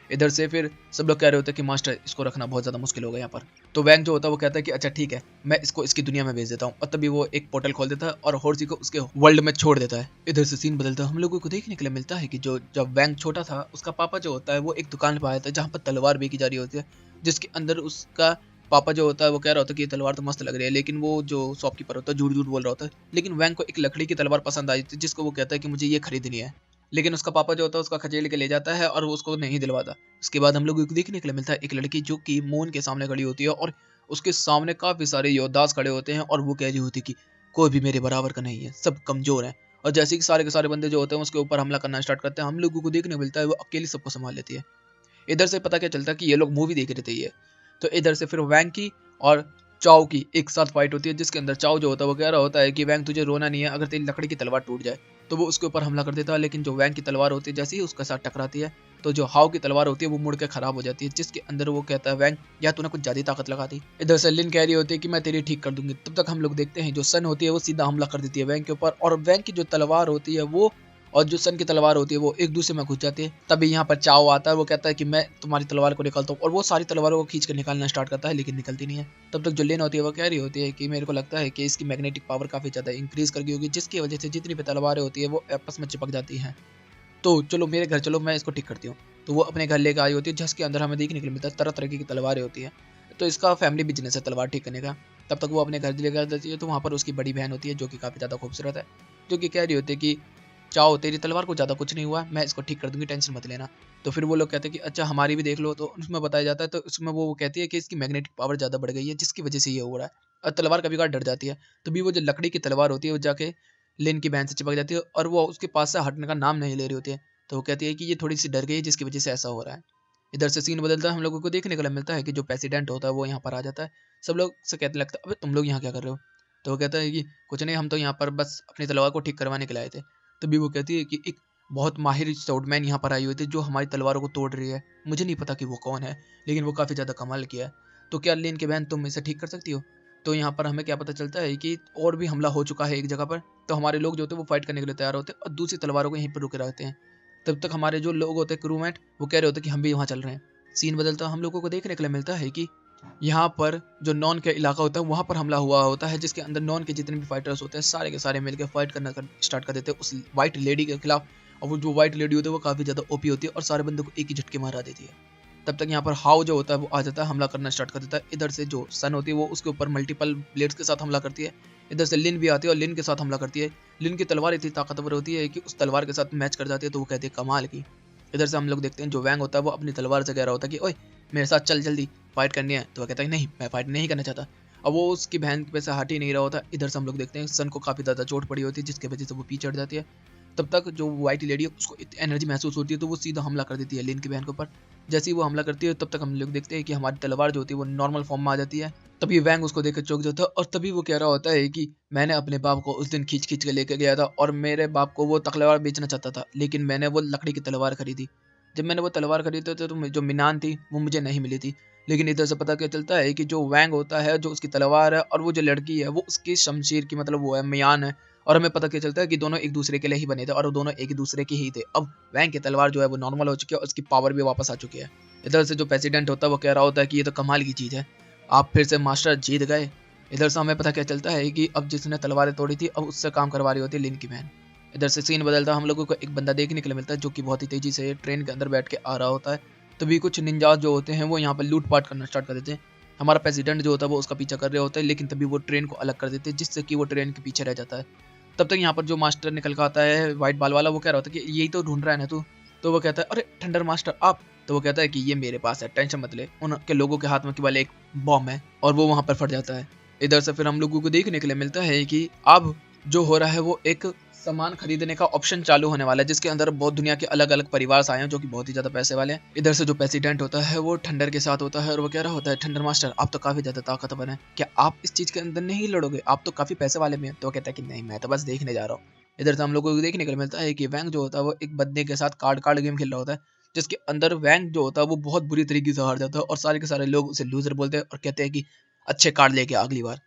इधर से फिर सब लोग कह रहे होते हैं कि मास्टर इसको रखना बहुत ज़्यादा मुश्किल होगा यहाँ पर। तो वैंग जो होता है वो कहता है कि अच्छा ठीक है, मैं इसको इसकी दुनिया में भेज देता हूँ, और तभी वो एक पोर्टल खोल देता है और हॉर्सी को उसके वर्ल्ड में छोड़ देता है। इधर से सीन बदलता है, हम लोगों को देखने के लिए मिलता है कि जो जब वैंग छोटा था उसका पापा जो होता है वो एक दुकान पर आया था जहाँ पर तलवार बेची जा रही होती है, जिसके अंदर उसका पापा जो होता है वो कह रहा होता है कि ये तलवार तो मस्त लग रही है, लेकिन वो जो शॉपकीपर होता है झूठ झूठ बोल रहा होता है। लेकिन वैंग को एक लकड़ी की तलवार पसंद आई थी, जिसको वो कहता है कि मुझे ये खरीदनी है, लेकिन उसका पापा जो होता है उसका खदेड़ के ले जाता है और वो उसको नहीं दिलवाता। उसके बाद हम लोग को देखने के लिए मिलता है एक लड़की जो कि मून के सामने खड़ी होती है और उसके सामने काफी सारे योद्धास खड़े होते हैं और वो कह रही होती है कि कोई भी मेरे बराबर का नहीं है, सब कमजोर हैं। और जैसे कि सारे के सारे बंदे जो होते हैं उसके ऊपर हमला करना स्टार्ट करते हैं, हम लोगों को देखने को मिलता है वो अकेली सबको संभाल लेती है। इधर से पता क्या चलता है कि ये लोग मूवी देख रहे थे ये। तो इधर से फिर वैंग की और चाओ की एक साथ फाइट होती है, जिसके अंदर चाओ जो होता है वो कह रहा होता है कि वैंग तुझे रोना नहीं है, अगर तेरी लकड़ी की तलवार टूट जाए। तो वो उसके ऊपर हमला कर देता है, लेकिन जो वैंग की तलवार होती है जैसे ही उसके साथ टकराती है तो जो हाउ की तलवार होती है वो मुड़ के खराब हो जाती है, जिसके अंदर वो कहता है वैंग या तूने कुछ ज्यादा ताकत लगा दी। इधर से लिन कह रही होती है कि मैं तेरी ठीक कर दूंगी। तब तक हम लोग देखते हैं जो सन होती है वो सीधा हमला कर देती है वैंग के ऊपर, और वैंग की जो तलवार होती है वो और जो सन की तलवार होती है वो एक दूसरे में घुस जाती है। तभी यहाँ पर चाओ आता है, वो कहता है कि मैं तुम्हारी तलवार को निकालता हूँ, और वो सारी तलवारों को खींच कर निकालना स्टार्ट करता है, लेकिन निकलती नहीं है। तब तक जो लेन होती है वो कह रही होती है कि मेरे को लगता है कि इसकी मैग्नेटिक पावर काफी ज्यादा इंक्रीज कर गई होगी, जिसकी वजह से जितनी भी तलवारें होती है वो आपस में चिपक जाती हैं। तो चलो मेरे घर चलो, मैं इसको ठीक करती हूँ। तो वो अपने घर लेकर आई होती है, जिसके अंदर हमें देखने के लिए मिलता है तरह तरह की तलवारें होती है। तो इसका फैमिली बिजनेस है तलवार ठीक करने का। तब तक वो अपने घर लेकर जाती है, तो वहाँ पर उसकी बड़ी बहन होती है जो कि काफ़ी ज़्यादा खूबसूरत है, जो कि कह रही होती है कि चाओ तेरी तलवार को ज़्यादा कुछ नहीं हुआ, मैं इसको ठीक कर दूंगी, टेंशन मत लेना। तो फिर वो लोग कहते हैं कि अच्छा हमारी भी देख लो। तो उसमें बताया जाता है, तो उसमें वो कहती है कि इसकी मैग्नेटिक पावर ज़्यादा बढ़ गई है, जिसकी वजह से ये हो रहा है, और तलवार कभी कभार डर जाती है। तभी वो जो लकड़ी की तलवार होती है वो जाके लिन की बहन से चिपक जाती है, और वो उसके पास से हटने का नाम नहीं ले रही होती है। तो वो कहती है कि ये थोड़ी सी डर गई है, जिसकी वजह से ऐसा हो रहा है। इधर से सीन बदलता है, हम लोगों को देखने को मिलता है कि जो प्रेसिडेंट होता है वो यहाँ पर आ जाता है। सब लोग से कहने लगता है अबे तुम लोग यहाँ क्या कर रहे हो। तो वो कहता है कि कुछ नहीं, हम तो यहाँ पर बस अपनी तलवार को ठीक करवाने के लिए आए थे। तभी वो कहती है कि एक बहुत माहिर स्वॉर्डमैन यहाँ पर आई हुई थी जो हमारी तलवारों को तोड़ रही है, मुझे नहीं पता कि वो कौन है, लेकिन वो काफ़ी ज़्यादा कमाल किया है। तो क्या लेन के बहन तुम इसे ठीक कर सकती हो। तो यहाँ पर हमें क्या पता चलता है कि और भी हमला हो चुका है एक जगह पर। तो हमारे लोग जो होते हैं वो फाइट करने के लिए तैयार होते हैं और दूसरी तलवारों को यहीं पर रुके रहते हैं। तब तक हमारे जो लोग होते हैं क्रूमेट, वो कह रहे होते हैं कि हम भी वहाँ चल रहे हैं। सीन बदलता हम लोगों को देखने के लिए मिलता है कि यहाँ पर जो नॉन का इलाका होता है वहाँ पर हमला हुआ होता है, जिसके अंदर नॉन के जितने भी फाइटर्स होते हैं सारे के सारे मिलकर फाइट करना स्टार्ट कर देते हैं उस वाइट लेडी के खिलाफ। और वो जो वाइट लेडी होती है वो काफ़ी ज़्यादा ओपी होती है और सारे बंदों को एक ही झटके मारा देती है। तब तक यहाँ पर हाउ जो होता है वो आ जाता है, हमला करना स्टार्ट कर देता है। इधर से जो सन होती है वो उसके ऊपर मल्टीपल ब्लेड्स के साथ हमला करती है। इधर से लिन भी आती है और लिन के साथ हमला करती है। लिन की तलवार इतनी ताकतवर होती है कि उस तलवार के साथ मैच कर जाती है, तो वो कहती है कमाल की। इधर से हम लोग देखते हैं जो वैंग होता है वो अपनी तलवार से कह रहा होता है कि ओए मेरे साथ चल जल्दी फाइट करनी है। तो वो कहता है नहीं, मैं फाइट नहीं करना चाहता। अब वो उसकी बहन पे से हट ही नहीं रहा होता। इधर से हम लोग देखते हैं सन को काफ़ी ज़्यादा चोट पड़ी होती है, जिसकी वजह से वो पीछे हट जाती है। तब तक जो वाइट लेडी है उसको एनर्जी महसूस होती है, तो वो सीधा हमला कर देती है लिन की बहन के ऊपर। जैसे ही वो हमला करती है तब तक हम लोग देखते हैं कि हमारी तलवार जो होती है वो नॉर्मल फॉर्म में आ जाती है। तभी वैंग उसको देखकर चौंक जाता है और तभी वो कह रहा होता है कि मैंने अपने बाप को उस दिन खींच खींच के लेकर गया था और मेरे बाप को वो तलवार बेचना चाहता था, लेकिन मैंने वो लकड़ी की तलवार खरीदी। जब मैंने वो तलवार खरीदी तो जो मिनान थी वो मुझे नहीं मिली थी। लेकिन इधर से पता क्या चलता है कि जो वैंग होता है जो उसकी तलवार है और वो जो लड़की है वो उसकी शमशीर की, मतलब वो है मियान है। और हमें पता क्या चलता है कि दोनों एक दूसरे के लिए ही बने थे और वो दोनों एक ही दूसरे के ही थे। अब वैंग की तलवार जो है वो नॉर्मल हो चुकी है और उसकी पावर भी वापस आ चुकी है। इधर से जो प्रेसिडेंट होता है वो कह रहा होता है कि ये तो कमाल की चीज़ है, आप फिर से मास्टर जीत गए। इधर से हमें पता क्या चलता है कि अब जिसने तलवारें तोड़ी थी अब उससे काम करवा रही होती है लिन की बहन। इधर से सीन बदलता हम लोगों को एक बंदा देखने के लिए मिलता है जो कि बहुत ही तेजी से ट्रेन के अंदर बैठ के आ रहा होता है। तभी कुछ निंजास जो होते हैं वो यहाँ पर लूट पाट करना स्टार्ट कर देते हैं। हमारा प्रेसिडेंट जो होता है वो उसका पीछा कर रहे होता है, लेकिन तभी वो ट्रेन को अलग कर देते हैं जिससे कि वो ट्रेन के पीछे रह जाता है। तब तक यहाँ पर जो मास्टर निकल कर आता है व्हाइट बाल वाला, वो कह रहा होता है कि यही तो ढूंढ रहा है ना तू। तो वो कहता है अरे ठंडर मास्टर आप, तो वो कहता है कि ये मेरे पास है, टेंशन मत ले। उनके लोगों के हाथ में केवल एक बॉम्ब है और वो वहां पर फट जाता है। इधर से फिर हम लोगों को देखने के लिए मिलता है कि अब जो हो रहा है वो एक सामान खरीदने का ऑप्शन चालू होने वाला है, जिसके अंदर बहुत दुनिया के अलग अलग परिवार आए हैं जो कि बहुत ही ज्यादा पैसे वाले हैं। इधर से जो प्रेसिडेंट होता है वो ठंडर के साथ होता है और वो कह रहा होता है, ठंडर मास्टर आप तो काफी ज्यादा ताकतवर हैं, क्या आप इस चीज के अंदर नहीं लड़ोगे, आप तो काफी पैसे वाले में हैं। तो वो कहता है कि नहीं, मैं तो बस देखने जा रहा हूँ। इधर से हम लोगों को देखने को मिलता है कि वैंग जो होता है वो एक बंदे के साथ कार्ड गेम खेल रहा होता है, जिसके अंदर वैंग जो होता है वो बहुत बुरी तरीके से हार जाता है और सारे के सारे लोग उसे लूजर बोलते हैं और कहते हैं कि अच्छे कार्ड लेके अगली बार।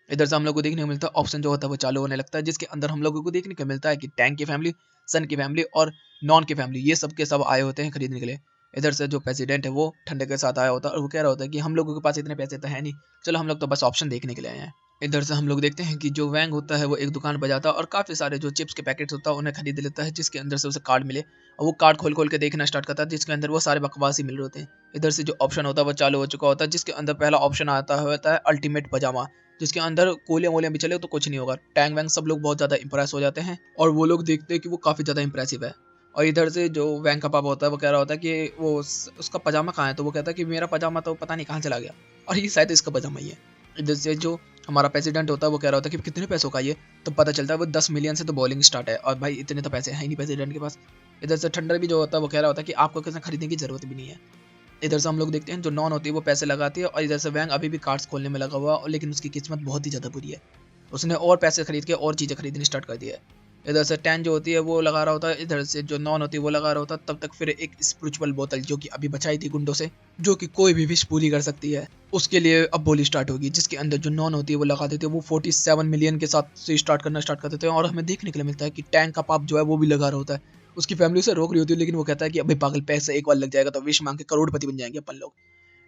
इधर से हम लोग को देखने को मिलता है ऑप्शन जो होता है वो चालू होने लगता है, जिसके अंदर हम लोगों को देखने को मिलता है कि टैंक की फैमिली, सन की फैमिली और नॉन की फैमिली ये सब के सब आए होते हैं खरीदने के लिए। इधर से जो प्रेसिडेंट है वो ठंडे के साथ आया होता है और वो कह रहा होता है कि हम लोगों के पास इतने पैसे तो है नहीं, चलो हम लोग तो बस ऑप्शन देखने के लिए आए हैं। इधर से हम लोग देखते हैं कि जो वैंग होता है वो एक दुकान पर जाता है और काफी सारे जो चिप्स के पैकेट्स होता है उन्हें खरीद लेता है, जिसके अंदर से उसे कार्ड मिले और वो कार्ड खोल खोल के देखना स्टार्ट करता है, जिसके अंदर वो सारे बकवास ही मिल रहे होते हैं। इधर से जो ऑप्शन होता है वो चालू हो चुका होता है, जिसके अंदर पहला ऑप्शन आता होता है अल्टीमेट पजामा, जिसके अंदर गोलियां वोलियां भी चले तो कुछ नहीं होगा। टैंग वैंग सब लोग बहुत ज्यादा इंप्रेस हो जाते हैं और वो लोग देखते हैं कि वो काफी ज्यादा इंप्रेसिव है। और इधर से जो वैंग का पापा होता है वो कह रहा होता है कि वो उसका पजामा कहाँ है, तो वो कहता है कि मेरा पजामा तो पता नहीं कहाँ चला गया और ये शायद इसका पजामा ही है। इधर से जो हमारा प्रेसिडेंट होता है वो कह रहा होता है कि कितने पैसों का ये, तो पता चलता है वो 10 मिलियन से तो बॉलिंग स्टार्ट है और भाई इतने तो पैसे हैं ही नहीं प्रेसिडेंट के पास। इधर से ठंडर भी जो होता है वो कह रहा होता है कि आपको किसी खरीदने की जरूरत भी नहीं है। इधर से हम लोग देखते हैं जो नॉन होती है वो पैसे लगाती है और इधर से वैंग अभी भी कार्ड्स खोलने में लगा हुआ है, लेकिन उसकी किस्मत बहुत ही ज़्यादा बुरी है। उसने और पैसे खरीद के और चीज़ें खरीदनी स्टार्ट कर दी है। इधर से टैन जो होती है वो लगा रहा होता है, इधर से जो नॉन होती है वो लगा रहा होता है। तब तक फिर एक स्पिरिचुअल बोतल जो कि अभी बचाई थी गुंडों से, जो कि कोई भी विश पूरी कर सकती है, उसके लिए अब बोली स्टार्ट होगी, जिसके अंदर जो नॉन होती है वो लगा देते हैं। वो 47 मिलियन के साथ से स्टार्ट करना स्टार्ट कर देते हैं और हमें देखने के लिए मिलता है कि टैंक का पाप जो है वो भी लगा रहा होता है। उसकी फैमिली उसे रोक रही होती है, लेकिन वो कहता है कि अभी पागल, पैसे एक बार लग जाएगा तो विश मांग के करोड़पति बन जाएंगे अपन लोग।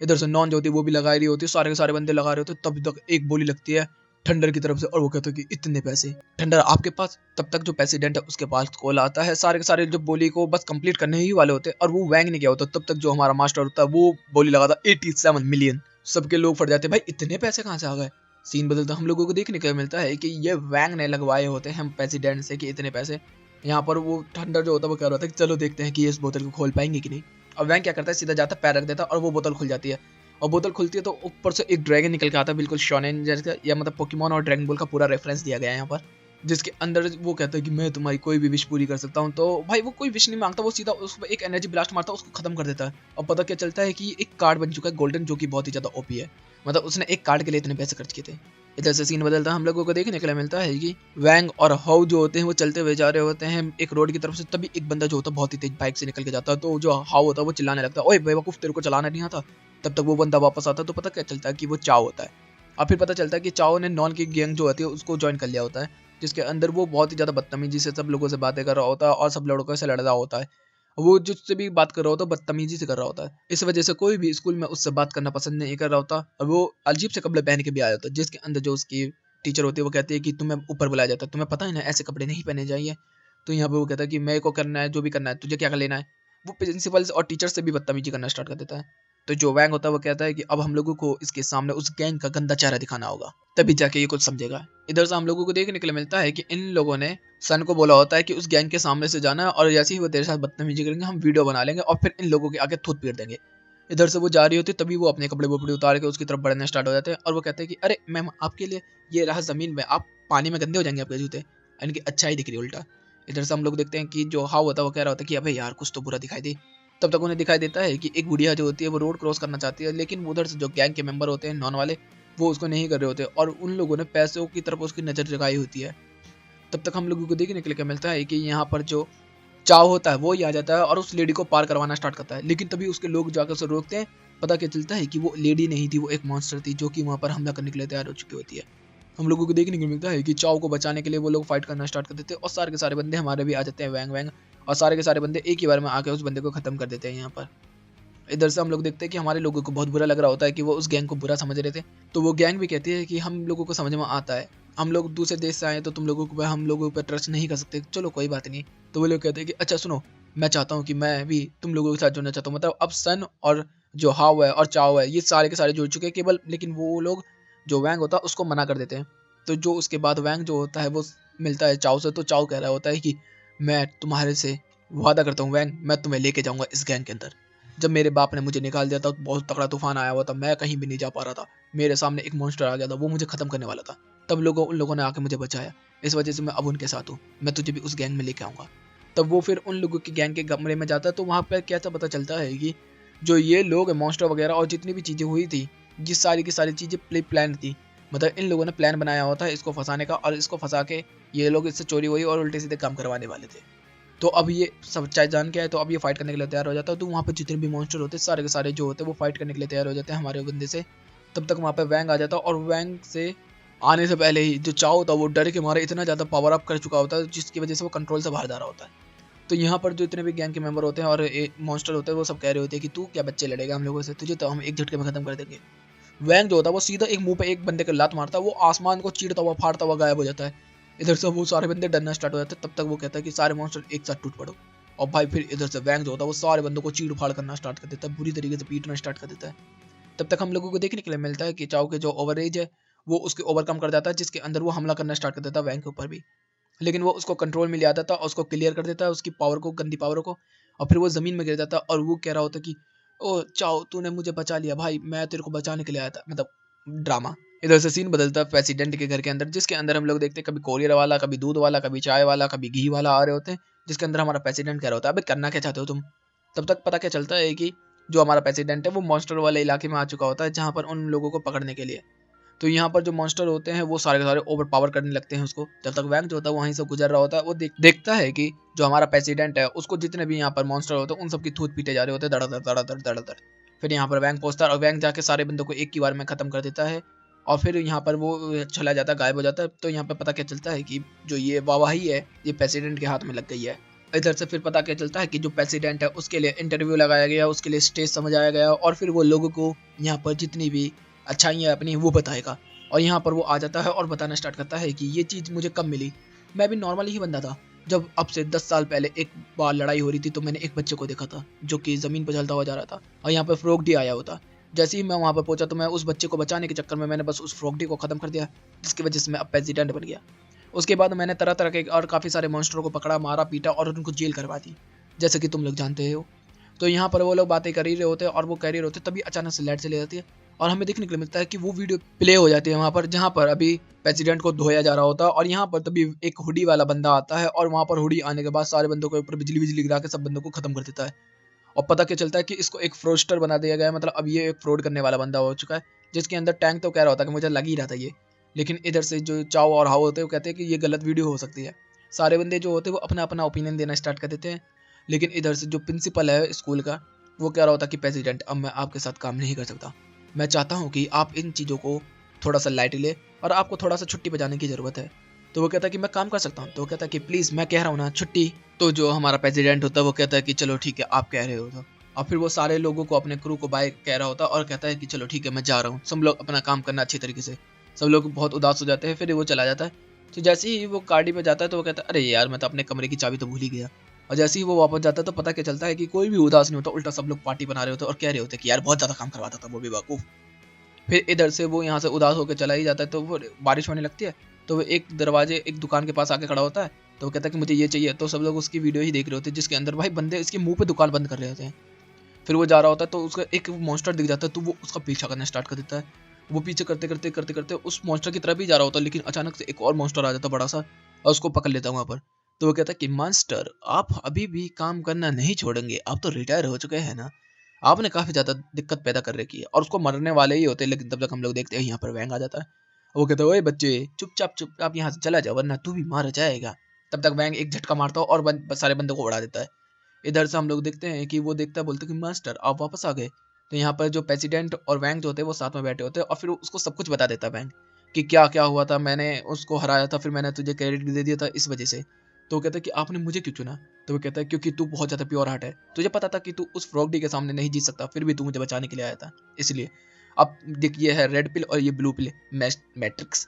इधर से नॉन जो होती है वो भी लगा रही होती है, सारे के सारे बंदे लगा रहे होते हैं। तब तक एक बोली लगती है ठंडर की तरफ से और वो कहते हैं कि इतने पैसे ठंडर आपके पास। तब तक जो प्रेसिडेंट है उसके पास कॉल आता है, सारे के सारे जो बोली को बस कंप्लीट करने ही वाले होते हैं और वो वैंग ने किया होता है। तब तक जो हमारा मास्टर होता है वो बोली लगाता 87 मिलियन। सबके लोग फट जाते हैं, भाई इतने पैसे कहाँ से आ गए। सीन बदलता हम लोगों को देखने को मिलता है कि ये वैंग ने लगवाए होते हैं हम प्रेसिडेंट से कि इतने पैसे। यहाँ पर वो ठंडर जो होता है वो कह रहा होता है कि चलो देखते हैं कि ये इस बोतल को खोल पाएंगे कि नहीं। और वैंग क्या करता है, सीधा जाता है, पैर रख देता है और वो बोतल खुल जाती है। और बोतल खुलती है तो ऊपर से एक ड्रैगन निकल के आता है, बिल्कुल शोनेन जैसा, या मतलब पोकेमोन और ड्रैगन बॉल का पूरा रेफरेंस दिया गया है यहाँ पर। जिसके अंदर वो कहता है कि मैं तुम्हारी कोई भी विश पूरी कर सकता हूँ। तो भाई वो कोई विश नहीं मांगता, वो सीधा उस पर एक एनर्जी ब्लास्ट मारता है, उसको खत्म कर देता है। और पता क्या चलता है कि एक कार्ड बन चुका है गोल्डन, जो कि बहुत ही ज्यादा ओपी है। मतलब उसने एक कार्ड के लिए इतने पैसे खर्च किए थे। इधर से सीन बदलता है, हम लोगों को देखने के लिए मिलता है कि वैंग और हाउ जो होते हैं वो चलते हुए जा रहे होते हैं एक रोड की तरफ से। तभी एक बंदा जो होता है बहुत ही तेज बाइक से निकल के जाता है, तो जो हाउ होता है वो चिल्लाने लगता है, ओए बेवकूफ तेरे को चलाना नहीं आता। तब तक वो बंदा वापस आता है, तो पता क्या चलता है कि वो चाओ होता है। और फिर पता चलता है कि चाओ ने नॉन की गैंग जो होती है उसको ज्वाइन कर लिया होता है, जिसके अंदर वो बहुत ही ज्यादा बदतमीजी से सब लोगों से बातें कर रहा होता है और सब लड़कों से लड़ रहा होता है। वो जिससे भी बात कर रहा होता है बदतमीजी से कर रहा होता है। इस वजह से कोई भी स्कूल में उससे बात करना पसंद नहीं कर रहा होता। और वो अजीब से कपड़े पहन के भी आया होता है, जिसके अंदर जो उसकी टीचर होती है वो कहती है कि तुम्हें ऊपर बुलाया जाता है, तुम्हें पता है ना ऐसे कपड़े नहीं पहने चाहिए। तो यहाँ पे वो कहता है कि मेरे को करना है जो भी करना है, तुझे क्या कर लेना है। वो प्रिंसिपल और टीचर से भी बदतमीजी करना स्टार्ट कर देता है। तो जो वैंग होता है वो कहता है कि अब हम लोगों को इसके सामने उस गैंग का गंदा चेहरा दिखाना होगा, तभी जाके ये कुछ समझेगा। इधर से हम लोगों को देखने के लिए मिलता है कि इन लोगों ने सन को बोला होता है कि उस गैंग के सामने से जाना है और जैसे ही वो तेरे साथ बदतमीजी करेंगे हम वीडियो बना लेंगे और फिर इन लोगों के आगे थूत पीट देंगे। इधर से वो जा रही होती है, तभी वो अपने कपड़े वपड़े उतार के उसकी तरफ बढ़ने स्टार्ट हो जाते हैं और वो कहते हैं कि अरे मैम आपके लिए ये रहा जमीन में, आप पानी में गंदे हो जाएंगे आपके जूते। इनकी अच्छा ही दिख रही है उल्टा। इधर से हम लोग देखते हैं कि जो हाउ होता है वो कह रहा होता है कि अबे यार कुछ तो बुरा दिखाई दे। तब तक उन्हें दिखाई देता है कि एक बुढ़िया जो होती है वो रोड क्रॉस करना चाहती है, लेकिन उधर से जो गैंग के मेंबर होते हैं नॉन वाले वो उसको नहीं कर रहे होते और उन लोगों ने पैसों की तरफ उसकी नजर जगाई होती है। तब तक हम लोगों को देखने के लिए क्या मिलता है कि यहाँ पर जो चाव होता है वो ही आ जाता है और उस लेडी को पार करवाना स्टार्ट करता है, लेकिन तभी उसके लोग जाकर उसे रोकते हैं। पता क्या चलता है कि वो लेडी नहीं थी, वो एक मॉन्स्टर थी जो कि वहां पर हमला करने के लिए तैयार हो चुकी होती है। हम लोगों को देखने को मिलता है कि चाव को बचाने के लिए वो लोग फाइट करना स्टार्ट कर देते हैं और सारे के सारे बंदे हमारे भी आ जाते हैं वैंग वैंग, और सारे के सारे बंदे एक ही बार में आकर उस बंदे को खत्म कर देते हैं यहाँ पर। इधर से हम लोग देखते हैं कि हमारे लोगों को बहुत बुरा लग रहा होता है कि वो उस गैंग को बुरा समझ रहे थे। तो वो गैंग भी कहती है कि हम लोगों को समझ में आता है, हम लोग दूसरे देश से आए तो तुम लोगों को हम लोगों पर ट्रस्ट नहीं कर सकते, चलो कोई बात नहीं। तो वो लोग कहते हैं कि अच्छा सुनो, मैं चाहता हूँ कि मैं भी तुम लोगों के साथ जुड़ना चाहता हूँ। मतलब अब सन और जो हाव है और चाओ है ये सारे के सारे जुड़ चुके हैं केवल, लेकिन वो लोग जो वैंग होता है उसको मना कर देते हैं। तो जो उसके बाद वैंग जो होता है वो मिलता है चाओ से, तो चाओ कह रहा होता है कि मैं तुम्हारे से वादा करता हूँ वैंग, मैं तुम्हें लेके जाऊंगा इस गैंग के अंदर। जब मेरे बाप ने मुझे निकाल दिया था तो बहुत तगड़ा तूफान आया हुआ था, मैं कहीं भी नहीं जा पा रहा था, मेरे सामने एक मॉन्स्टर आ गया था, वो मुझे खत्म करने वाला था। तब उन लोगों ने आके मुझे बचाया, इस वजह से मैं अब उनके साथ हूँ, मैं तुझे भी उस गैंग में लेके आऊँगा। तब वो फिर उन लोगों की गैंग के कमरे में जाता है, तो वहाँ पर कैसा पता चलता है कि जो ये लोग मॉन्स्टर वगैरह और जितनी भी चीज़ें हुई थी, ये सारी की सारी चीज़ें प्लान थी। मतलब इन लोगों ने प्लान बनाया हुआ था इसको फंसाने का, और इसको फंसा के ये लोग इससे चोरी हुई और उल्टे सीधे काम करवाने वाले थे। तो अब ये सब चाहे जान के आए, तो अब ये फाइट करने के लिए तैयार हो जाता है। तो वहाँ पे जितने भी मॉन्स्टर होते हैं सारे के सारे जो होते हैं वो फाइट करने के लिए तैयार हो जाते हैं हमारे बंदे से। तब तक वहाँ पे वैंग आ जाता है, और वैंग से आने से पहले ही जो चाओ होता है वो डर के मारे इतना ज़्यादा पावर अप कर चुका होता है, जिसकी वजह से वो कंट्रोल से बाहर जा रहा होता है। तो यहाँ पर जो इतने भी गैंग के मेंबर होते हैं और मॉन्स्टर होते हैं, वो सब कह रहे होते हैं कि तू क्या बच्चे लड़ेगा हम लोगों से, तुझे तो हम एक झटके में खत्म कर देंगे। वैंग जो होता है वो सीधा एक मुंह पे एक बंदे के लात मारता है, वो आसमान को चीरता हुआ फाड़ता हुआ गायब हो जाता है। इधर से वो सारे बंदे डरना स्टार्ट हो जाते हैं। तब तक वो कहता है कि सारे मॉन्स्टर एक साथ टूट पड़ो। और भाई फिर इधर से वैंग जो होता है वो सारे बंदों को चीड़ फाड़ करना स्टार्ट कर देता है, बुरी तरीके से पीटना स्टार्ट कर देता है। तब तक हम लोगों को देखने के लिए मिलता है कि चाओ के जो ओवर एज है वो उसके ओवरकम कर जाता है, जिसके अंदर वो हमला करना स्टार्ट कर देता है वैंग के ऊपर भी। लेकिन वो उसको कंट्रोल में ले आता था और उसको क्लियर कर देता है, उसकी पावर को, गंदी पावर को। और फिर वो ज़मीन में गिर जाता है, और वो कह रहा होता है कि ओ चाओ तूने मुझे बचा लिया भाई, मैं तेरे को बचाने के लिए आया था, मतलब ड्रामा। इधर से सीन बदलता है प्रेसिडेंट के घर के अंदर, जिसके अंदर हम लोग देखते हैं कभी कोरियर वाला, कभी दूध वाला, कभी चाय वाला, कभी घी वाला आ रहे होते हैं, जिसके अंदर हमारा प्रेसिडेंट कह रहा होता है अबे करना क्या चाहते हो तुम। तब तक पता क्या चलता है कि जो हमारा प्रेसिडेंट है वो मॉन्स्टर वाले इलाके में आ चुका होता है, जहाँ पर उन लोगों को पकड़ने के लिए। तो यहाँ पर जो मॉन्स्टर होते हैं वो सारे के सारे ओवर पावर करने लगते हैं उसको। जब तक वैंग जो होता है वहीं से गुजर रहा होता है, वो देखता है कि जो हमारा प्रेसिडेंट है उसको जितने भी यहाँ पर मॉन्स्टर होते हैं उन सबकी थूत पीटे जा रहे होते हैं, धड़ाधड़ धड़ाधड़ धड़ाधड़। फिर यहाँ पर वैंग पहुंचता है और वैंग जाके सारे बंदों को एक ही बार में खत्म कर देता है। और फिर यहाँ पर वो चला जाता है, गायब हो जाता है। तो यहाँ पर पता क्या चलता है कि जो ये वाहवाही है ये प्रेसिडेंट के हाथ में लग गई है। इधर से फिर पता क्या चलता है कि जो प्रेसिडेंट है उसके लिए इंटरव्यू लगाया गया, उसके लिए स्टेज समझाया गया, और फिर वो लोगों को यहाँ पर जितनी भी अच्छाइयाँ अपनी वो बताएगा। और यहाँ पर वो आ जाता है और बताना स्टार्ट करता है कि ये चीज़ मुझे कब मिली। मैं भी नॉर्मली ही बंदा था, जब अब से 10 साल पहले एक बार लड़ाई हो रही थी तो मैंने एक बच्चे को देखा था जो कि ज़मीन पर चलता हुआ जा रहा था, और यहाँ पर फ्रॉगडी आया होता। जैसे ही मैं वहाँ पर पहुंचा तो मैं उस बच्चे को बचाने के चक्कर में मैंने बस उस फ्रॉगडी को ख़त्म कर दिया, जिसकी वजह से मैं अब प्रेसिडेंट बन गया। उसके बाद मैंने तरह तरह के और काफ़ी सारे मॉन्स्टरों को पकड़ा, मारा, पीटा और उनको जेल करवा दी, जैसे कि तुम लोग जानते हो। तो यहाँ पर वो लोग बातें कर ही रहे होते हैं और वो कर ही रहे होते, तभी अचानक से लाइट चली जाती है और हमें देखने के लिए मिलता है कि वो वीडियो प्ले हो जाती है वहाँ पर, जहाँ पर अभी प्रेसिडेंट को धोया जा रहा होता है। और यहाँ पर तभी एक हुडी वाला बंदा आता है, और वहाँ पर हुडी आने के बाद सारे बंदों के ऊपर बिजली बिजली गिरा के सब बंदों को खत्म कर देता है। और पता क्या चलता है कि इसको एक फ्रोस्टर बना दिया गया है, मतलब अब ये एक फ्रॉड करने वाला बंदा हो चुका है, जिसके अंदर टैंक तो कह रहा होता है कि मुझे लग ही रहा था ये। लेकिन इधर से जो चाओ और हाओ होते हैं वो कहते हैं कि ये गलत वीडियो हो सकती है। सारे बंदे जो होते हैं वो अपना अपना ओपिनियन देना स्टार्ट कर देते हैं। लेकिन इधर से जो प्रिंसिपल है स्कूल का, वो कह रहा होता कि प्रेसिडेंट अब मैं आपके साथ काम नहीं कर सकता, मैं चाहता हूँ कि आप इन चीज़ों को थोड़ा सा लाइट ले और आपको थोड़ा सा छुट्टी पे जाने की ज़रूरत है। तो वो कहता है कि मैं काम कर सकता हूँ, तो वो कहता है कि प्लीज़ मैं कह रहा हूँ ना छुट्टी। तो जो हमारा प्रेसिडेंट होता है वो कहता है कि चलो ठीक है आप कह रहे हो तो। और फिर वो सारे लोगों को, अपने क्रू को बाय कह रहा होता है और कहता है कि चलो ठीक है मैं जा रहा हूँ, सब लोग अपना काम करना अच्छी तरीके से। सब लोग बहुत उदास हो जाते हैं, फिर वो चला जाता है। तो जैसे ही वो गाड़ी पे जाता है तो वो कहता है अरे यार मैं तो अपने कमरे की चाबी तो भूल ही गया। और जैसे ही वो वापस जाता है तो पता क्या चलता है कि कोई भी उदास नहीं होता, उल्टा सब लोग पार्टी बना रहे होते और कह रहे होते कि यार बहुत ज़्यादा काम करवाता था वो भी बेवकूफ़। फिर इधर से वो यहाँ से उदास होकर चला ही जाता है, तो वो बारिश होने लगती है। तो वो एक दुकान के पास आके खड़ा होता है, तो वो कहता है कि मुझे ये चाहिए। तो सब लोग उसकी वीडियो ही देख रहे होते हैं, जिसके अंदर भाई बंदे इसके मुंह पे दुकान बंद कर रहे होते हैं। फिर वो जा रहा होता है तो उसका एक मॉन्स्टर दिख जाता है, तो वो उसका पीछा करना स्टार्ट कर देता है। वो पीछे करते करते उस मॉन्स्टर की तरफ ही जा रहा होता है, लेकिन अचानक से एक और मॉन्स्टर आ जाता है बड़ा सा, और उसको पकड़ लेता है वहाँ पर। तो वो कहता है कि मास्टर आप अभी भी काम करना नहीं छोड़ेंगे, आप तो रिटायर हो चुके हैं ना, आपने काफ़ी ज़्यादा दिक्कत पैदा कर रखी है। और उसको मरने वाले ही होते हैं, लेकिन तब तक हम लोग देखते हैं यहाँ पर वैंग आ जाता है। वो कहता है ओए बच्चे चुपचाप यहाँ से चला जाओ वरना तू भी मारा जाएगा। तब तक वैंग एक झटका मारता है और सारे बंदों को उड़ा देता है। इधर से हम लोग देखते हैं कि वो देखता है, बोलते कि मास्टर आप वापस आ गए। तो यहाँ पर जो प्रेसिडेंट और वैंग जो होते हैं वो साथ में बैठे होते हैं, और फिर उसको सब कुछ बता देता है वैंग कि क्या क्या हुआ था, मैंने उसको हराया था, फिर मैंने तुझे क्रेडिट भी दे दिया था इस वजह से। तो वो कहता है कि आपने मुझे क्यों चुना। तो वो कहता है क्योंकि तू बहुत ज़्यादा प्योर हार्ट है, तुझे पता था कि तू उस फ्रॉगडी के सामने नहीं जीत सकता, फिर भी तू मुझे बचाने के लिए आया था, इसलिए। अब देख ये है रेड पिल और ये ब्लू पिल, मैट्रिक्स,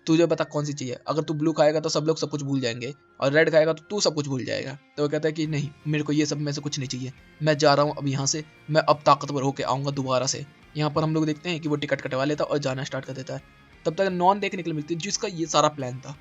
तुझे बता कौन सी चाहिए। अगर तू ब्लू खाएगा तो सब लोग सब कुछ भूल जाएंगे, और रेड खाएगा तो तू सब कुछ भूल जाएगा। तो वो कहता है कि नहीं मेरे को ये सब में से कुछ नहीं चाहिए, मैं जा रहा हूँ अब यहाँ से, मैं अब ताकतवर होकर आऊँगा दोबारा से। यहाँ पर हम लोग देखते हैं कि वो टिकट कटवा लेता और जाना स्टार्ट कर देता है। तब तक नॉन देखने के लिए मिलती है, जिसका ये सारा प्लान था।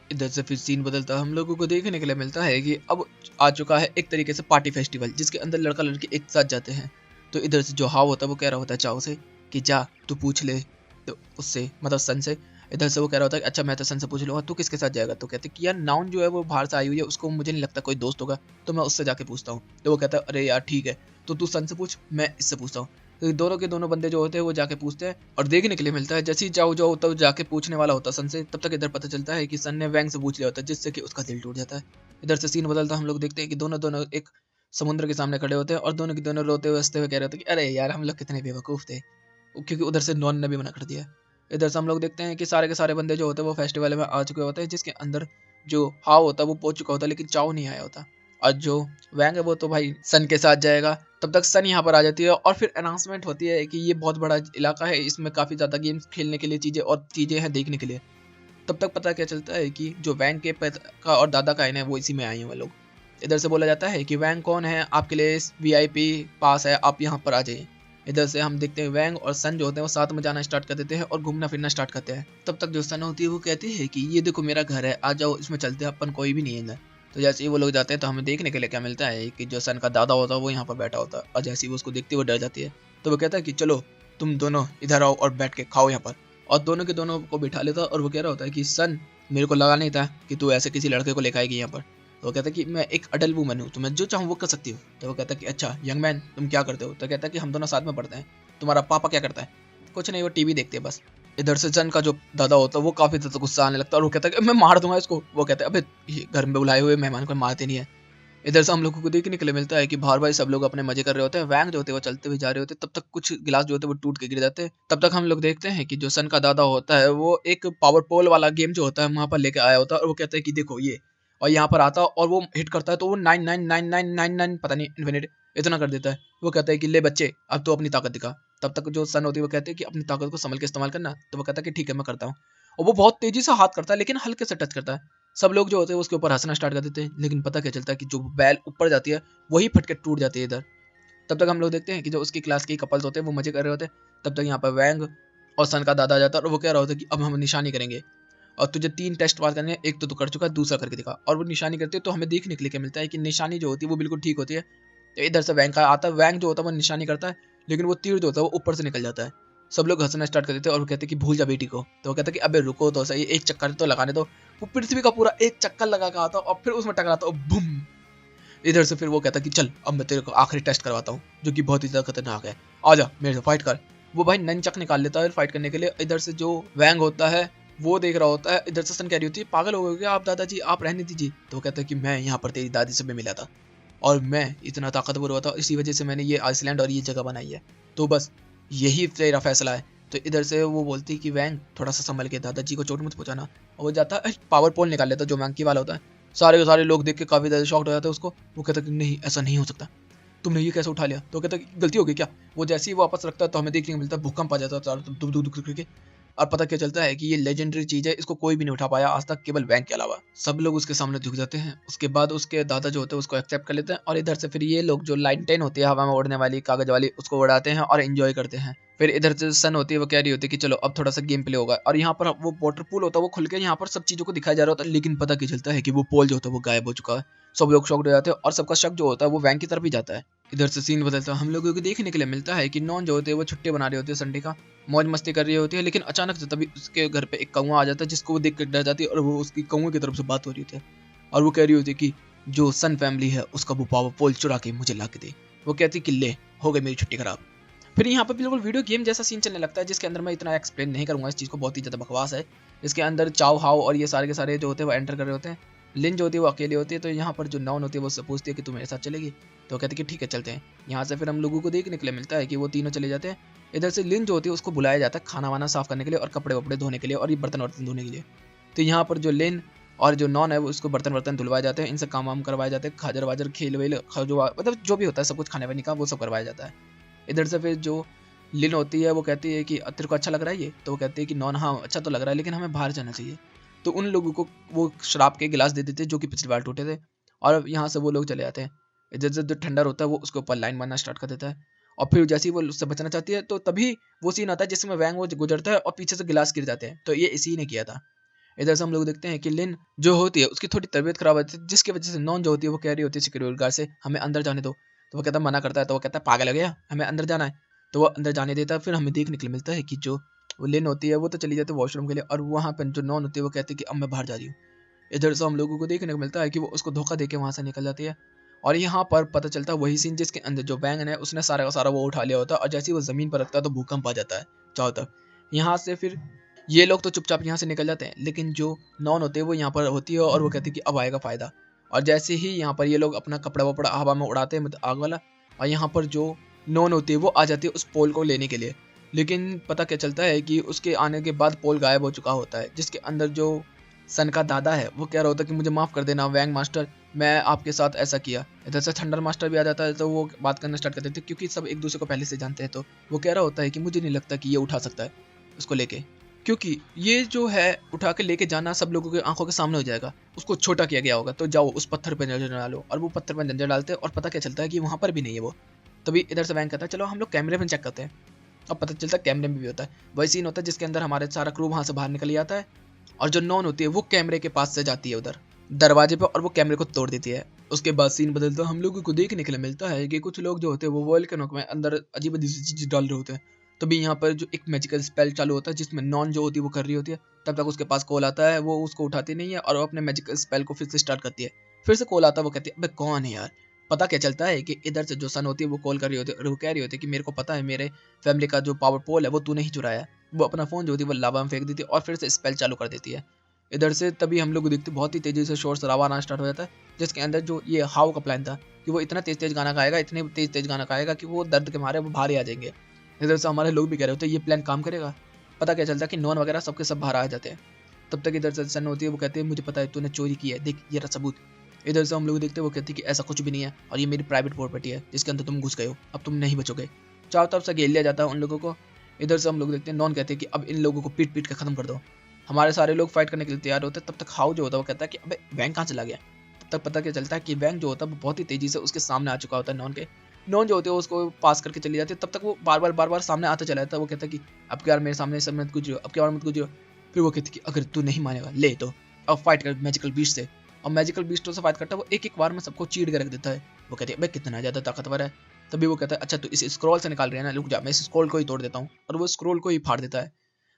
इधर से फिर सीन बदलता हम लोगों को देखने के लिए मिलता है कि अब आ चुका है एक तरीके से पार्टी फेस्टिवल, जिसके अंदर लड़का लड़की एक साथ जाते हैं। तो इधर से जो हाव होता है वो कह रहा होता है चाव से कि जा तू पूछ ले, तो उससे मतलब सन से। इधर से वो कह रहा होता है कि अच्छा मैं तो सन से पूछ लूंगा, तू किसके साथ जाएगा? तो कहते कि यार नाउन जो है वो बाहर से आई हुई है, उसको मुझे नहीं लगता कोई दोस्त होगा, तो मैं उससे जाके पूछता हूँ। तो वो कहता है अरे यार ठीक है, तो तू सन से पूछ, मैं इससे पूछता हूँ। तो दोनों के दोनों बंदे जो होते हैं वो जाके पूछते हैं और देखने के लिए मिलता है जैसे ही जाओ जाओ तब जाके पूछने वाला होता है सन से, तब तक इधर पता चलता है कि सन ने वैंग से पूछ लिया होता है, जिससे कि उसका दिल टूट जाता है। इधर से सीन बदलता हम लोग देखते हैं कि दोनों दोनों एक समुद्र के सामने खड़े होते हैं और दोनों के दोनों रोते हुए हंसते हुए कह रहे होते हैं कि अरे यार हम लोग कितने बेवकूफ़ थे, क्योंकि उधर से नॉन ने भी मना कर दिया। इधर से हम लोग देखते हैं कि सारे के सारे बंदे जो होते हैं वो फेस्टिवल में आ चुके होते हैं, जिसके अंदर जो हाव होता है वो पहुंच चुका होता है, लेकिन चाव नहीं आया होता। और जो वैंग है वो तो भाई सन के साथ जाएगा। तब तक सन यहाँ पर आ जाती है और फिर अनाउंसमेंट होती है कि ये बहुत बड़ा इलाका है, इसमें काफ़ी ज़्यादा गेम्स खेलने के लिए चीज़ें हैं देखने के लिए। तब तक पता क्या चलता है कि जो वैंग के पिता का और दादा का है वो इसी में आए हैं वो लोग। इधर से बोला जाता है कि वैंग कौन है, आपके लिए वीआईपी पास है, आप यहाँ पर आ जाइए। इधर से हम देखते हैं वैंग और सन जो होते हैं वो साथ में जाना स्टार्ट कर देते हैं और घूमना फिरना स्टार्ट करते हैं। तब तक जो सन होती है वो कहती है कि ये देखो मेरा घर है, आ जाओ इसमें चलते हैं, अपन कोई भी नहीं है इधर। तो जैसे ही वो लोग जाते हैं तो हमें देखने के लिए क्या मिलता है कि जो सन का दादा होता है वो यहाँ पर बैठा होता है, और जैसे ही वो उसको देखती है वो डर जाती है। तो वो कहता है कि चलो तुम दोनों इधर आओ और बैठ के खाओ यहाँ पर। और दोनों के दोनों को बिठा लेता है और वो कह रहा होता है कि सन मेरे को लगा नहीं था कि तू ऐसे किसी लड़के को लेकर आएगी यहाँ पर। तो वो कहता है कि मैं एक अडल्ट वूमन हूँ, तो मैं जो चाहूँ वो कर सकती हूँ। तो वो कहता है कि अच्छा यंग मैन तुम क्या करते हो? तो कहता है कि हम दोनों साथ में पढ़ते हैं। तुम्हारा पापा क्या करता है? कुछ नहीं, वो टीवी देखते हैं बस। इधर से जन का जो दादा होता है वो काफी ज्यादा गुस्सा आने लगता है और वो कहता है कि मैं मार दूंगा इसको। वो कहता है अबे ये घर में बुलाए हुए मेहमान को मारते नहीं है। इधर से हम लोगों को देखने के लिए मिलता है कि बाहर भाई सब लोग अपने मजे कर रहे होते हैं, वैंग जो होते हैं वो चलते हुए जा रहे होते हैं। तब तक कुछ गिलास जो होते हैं वो टूट के गिर जाते हैं। तब तक हम लोग देखते हैं कि जो सन का दादा होता है वो एक पावर पोल वाला गेम जो होता है वहां पर लेके आया होता है और वो कहता है कि देखो ये, और यहाँ पर आता है और वो हिट करता है तो वो 999999 पता नहीं इन्फिनिट इतना कर देता है। वो कहता है कि ले बच्चे अब तो अपनी ताकत दिखा। तब तक जो सन होती है वो कहते हैं कि अपनी ताकत को संभल के इस्तेमाल करना। तो वो कहता है कि ठीक है मैं करता हूँ। और वो बहुत तेजी से हाथ करता है लेकिन हल्के से टच करता है। सब लोग जो होते हैं उसके ऊपर हंसना स्टार्ट कर देते हैं, लेकिन पता क्या चलता है कि जो बैल ऊपर जाती है वही फट के टूट जाती है इधर। तब तक हम लोग देखते हैं कि जो उसकी क्लास के कपल्स होते हैं वो मजे कर रहे होते हैं। तब तक यहाँ पर वैंग और सन का दादा आ जाता है और वो कह रहा होता है कि अब हम निशानी करेंगे और तुझे 3 टेस्ट पास करने हैं, एक तो तू कर चुका है, दूसरा करके दिखा। और वो निशानी करते हैं तो हमें देखने के लिए क्या मिलता है कि निशानी जो होती है वो बिल्कुल ठीक होती है। तो इधर से वैंग का आता है, वैंग जो होता है वो निशानी करता है, लेकिन वो तीर जो होता है वो ऊपर से निकल जाता है। सब लोग हंसना स्टार्ट कर देते हैं और वो कहते हैं कि भूल जा बेटी को। तो वो कहता है कि अबे रुको तो सही, एक चक्कर तो लगाने दो। वो पृथ्वी का पूरा एक चक्कर लगा के आता और फिर उसमें टकराता और बूम। इधर से फिर वो कहता कि चल अब मैं तेरे को आखिरी टेस्ट करवाता हूँ जो कि बहुत ही ज्यादा खतरनाक है, आजा मेरे से फाइट कर। वो भाई ननचक निकाल लेता है फाइट करने के लिए। इधर से जो वैंग होता है वो देख रहा होता है। इधर से सन कह रही होती है पागल हो गए क्या आप दादाजी, आप रहने दीजिए। तो वो कहता है कि मैं यहाँ पर तेरी दादी से भी मिला था और मैं इतना ताकतवर हुआ था, इसी वजह से मैंने ये आइसलैंड और ये जगह बनाई है, तो बस यही तेरा फैसला है। तो इधर से वो बोलती कि वैंग थोड़ा सा संभल के, दादाजी को चोट मत पहुंचाना। और वो जाता है पावर पोल निकाल लेता जो वैंग की वाला होता है। सारे के सारे लोग देख के काफी ज्यादा शॉक्ड हो जाते हैं उसको। वो कहता कि नहीं ऐसा नहीं हो सकता, तुमने ये कैसे उठा लिया? तो कहता कि गलती हो गई क्या? वो जैसे ही वापस रखता है तो हमें देखने को मिलता है भूकंप आ जाता है चारों तरफ दुब दुब दुब करके। और पता क्या चलता है कि ये लेजेंडरी चीज है, इसको कोई भी नहीं उठा पाया आज तक केवल वैंग के अलावा। सब लोग उसके सामने झुक जाते हैं। उसके बाद उसके दादा जो होते हैं उसको एक्सेप्ट कर लेते हैं और इधर से फिर ये लोग जो लाइन 10 होती है हवा में उड़ने वाली कागज वाली उसको उड़ाते हैं और एंजॉय करते हैं। फिर इधर से सन होती है वो कह रही होती है कि चलो अब थोड़ा सा गेम प्ले होगा, और यहाँ पर वो वाटर पूल होता है वो खुल के यहाँ पर सब चीजों को दिखाया जा रहा होता है। लेकिन पता क्या चलता है कि वो पोल जो होता है वो गायब हो चुका है। सब लोग शॉक्ड हो जाते हैं और सबका शक जो होता है वो वैंग की तरफ ही जाता है। इधर से सीन बदलता है हम लोगों को देखने के लिए मिलता है कि नॉन जो होते हैं वो छुट्टी बना रहे होते हैं संडे का, मौज मस्ती कर रही होती है। लेकिन अचानक से तभी उसके घर पे एक कौवा आ जाता है जिसको वो देख कर डर जाती है और वो उसकी कौवे की तरफ से बात हो रही होती है और वो कह रही होती है कि जो सन फैमिली है उसका वो पावर पोल चुरा के मुझे ला के दे। वो कहती कि ले हो गई मेरी छुट्टी खराब। फिर यहाँ पर बिल्कुल वीडियो गेम जैसा सीन चलने लगता है जिसके अंदर मैं इतना एक्सप्लेन नहीं करूंगा इस चीज़ को, बहुत ही ज़्यादा बकवास है। इसके अंदर चाव हाव और ये सारे के सारे जो होते हैं वो एंटर कर रहे होते हैं। लिन जो होती है वो अकेली होती है। तो यहाँ पर जो नाउन होती है वो उससे पूछती है कि तू मेरे साथ चलेगी? तो कहती है कि ठीक है चलते हैं। यहाँ से फिर हम लोगों को देखने के लिए मिलता है कि वो तीनों चले जाते हैं। इधर से लिन जो होती है उसको बुलाया जाता है खाना वाना साफ करने के लिए और कपड़े वपड़े धोने के लिए और ये बर्तन वर्तन धोने के लिए। तो यहाँ पर जो लिन और जो नॉन है वो उसको बर्तन वर्तन धुलवाए जाते हैं, इनसे काम वाम करवाए जाते हैं, खाजर वाजर खेल वेल जो मतलब जो भी होता है सब कुछ खाने वाने का वो सब करवाया जाता है। इधर से फिर जो लिन होती है वो कहती है कि तेरे को अच्छा लग रहा है ये? तो वो कहती है कि नॉन हाँ अच्छा तो लग रहा है लेकिन हमें बाहर जाना चाहिए। तो उन लोगों को वो शराब के गिलास दे देते हैं जो कि पिछली बार टूटे थे और यहाँ से वो लोग चले जाते हैं। इधर से जो ठंडर होता है वो उसके ऊपर लाइन मारना स्टार्ट कर देता है और फिर जैसे ही वो उससे बचना चाहती है तो तभी वो सीन आता है जिसमें वैंग वो गुजरता है और पीछे से गिलास गिर जाते हैं। तो ये इसी ने किया था। इधर से हम लोग देखते हैं कि लिन जो होती है उसकी थोड़ी तबीयत खराब होती है, जिसकी वजह से नॉन जो होती है वो कह रही होती है सिक्योरिटी गार्ड से हमें अंदर जाने दो। तो वो कहता है मना करता है, तो वो कहता है पागल हो गया, हमें अंदर जाना है। तो वो अंदर जाने देता है। फिर हमें देखने के लिए मिलता है कि जो वो लिन होती है वो तो चली जाती है वॉशरूम के लिए, और वहाँ पर जो नॉन होती है वो कहती है कि अब मैं बाहर जा रही हूँ। इधर से हम लोगों को देखने को मिलता है कि वो उसको धोखा देके वहाँ से निकल जाती है। और यहाँ पर पता चलता है वही सीन जिसके अंदर जो वैंगन है उसने सारा का सारा वो उठा लिया होता है, और जैसे ही वो ज़मीन पर रखता है तो भूकंप आ जाता है चारों तरफ। यहाँ से फिर ये लोग तो चुपचाप यहाँ से निकल जाते हैं, लेकिन जो नॉन होते हैं वो यहाँ पर होती है और वो कहती है कि अब आएगा फ़ायदा। और जैसे ही यहाँ पर ये लोग अपना कपड़ा वपड़ा हवा में उड़ाते हैं मतलब आग वाला, और यहाँ पर जो नॉन होती है वो आ जाती है उस पोल को लेने के लिए। लेकिन पता क्या चलता है कि उसके आने के बाद पोल गायब हो चुका होता है, जिसके अंदर जो सन का दादा है वो कह रहा होता है कि मुझे माफ़ कर देना वैंग मास्टर, मैं आपके साथ ऐसा किया। इधर से थंडर मास्टर भी आ जाता है, तो वो बात करना स्टार्ट कर देते हैं क्योंकि सब एक दूसरे को पहले से जानते हैं। तो वो कह रहा होता है कि मुझे नहीं लगता कि ये उठा सकता है उसको लेके, क्योंकि ये जो है उठा के लेके जाना सब लोगों की आंखों के सामने हो जाएगा, उसको छोटा किया गया होगा। तो जाओ उस पत्थर पे नजर डालो, और वो पत्थर पे नजर डालते हैं और पता क्या चलता है कि वहाँ पर भी नहीं है वो। तभी इधर से वैंग कहता है चलो हम लोग कैमरे में चेक करते हैं। अब पता चलता है कैमरे में भी होता है वही सीन होता है जिसके अंदर हमारे सारा क्रू वहाँ से बाहर निकल जाता है, और जो नॉन होती है वो कैमरे के पास से जाती है उधर दरवाजे पे और वो कैमरे को तोड़ देती है। उसके बाद सीन बदलता है, हम लोगों को देखने के लिए मिलता है कि कुछ लोग जो होते हैं वो वोल्केनो में अंदर अजीब अजीब चीज डाल रहे होते हैं। तभी यहाँ पर जो एक मैजिकल स्पेल चालू होता है जिसमें नॉन जो होती है वो कर रही होती है। तब तक उसके पास कॉल आता है, वो उसको उठाती नहीं है और वो अपने मैजिकल स्पेल को फिर से स्टार्ट करती है। फिर से कॉल आता है, वो कहती है अबे कौन है यार। पता क्या चलता है कि इधर से जो सन होती है वो कॉल कर रही होती है और वो कह रही होती है कि मेरे को पता है मेरे फैमिली का जो पावर पोल है वो तूने ही चुराया है। वो अपना फोन जो होती है वो लावा में फेंक देती है और फिर से स्पेल चालू कर देती है। इधर से तभी हम लोग देखते बहुत ही तेजी से शोर शराबा आना स्टार्ट हो जाता है, जिसके अंदर जो ये हाउ का प्लान था कि वो इतना तेज तेज गाना गाएगा, इतने तेज तेज गाना गाएगा कि वो दर्द के मारे वो बाहर ही आ जाएंगे। इधर से हमारे लोग भी कह रहे होते हैं ये प्लान काम करेगा। पता क्या चलता है कि नॉन वगैरह सबके सब बाहर आ जाते हैं। तब तक इधर से सन होती है, वो कहती है मुझे पता है तूने चोरी की है, देख ये रहा सबूत। इधर से हम लोग देखते हैं वो कहती है कि ऐसा कुछ भी नहीं है और ये मेरी प्राइवेट प्रॉपर्टी है जिसके अंदर तुम घुस गए हो, अब तुम नहीं बचोगे। चारों तरफ से घेर लिया जाता है उन लोगों को। इधर से हम लोग देखते हैं नॉन कहते हैं कि अब इन लोगों को पीट पीट कर खत्म कर दो। हमारे सारे लोग फाइट करने के लिए तैयार होते हैं। तब तक हाउ जो होता है वो कहता है कि अबे वैंग कहाँ चला गया। तब तक पता क्या चलता है कि वैंग जो होता है वो बहुत ही तेजी से उसके सामने आ चुका होता है नॉन के। नॉन जो होती है उसको पास करके चली जाती है, तब तक वो बार बार सामने आता चला जाता है। वो कहता है कि अब क्या मेरे सामने सब मत गुजरो, अब क्या मत गुजरो। फिर वो कहती है कि अगर तू नहीं मानेगा ले तो अब फाइट कर मैजिकल बीस्ट से। और मैजिकल बीस्टों से फाइट करता है वो एक बार में सबको चीड़ के रख देता है। वो कहती है भाई कितना ज़्यादा ताकतवर है। तभी वो कहता है अच्छा तू इस स्क्रॉल से निकाल रही है ना, रुक जा मैं इस स्क्रॉल को ही तोड़ देता हूँ, और वो स्क्रॉल को ही फाड़ देता है।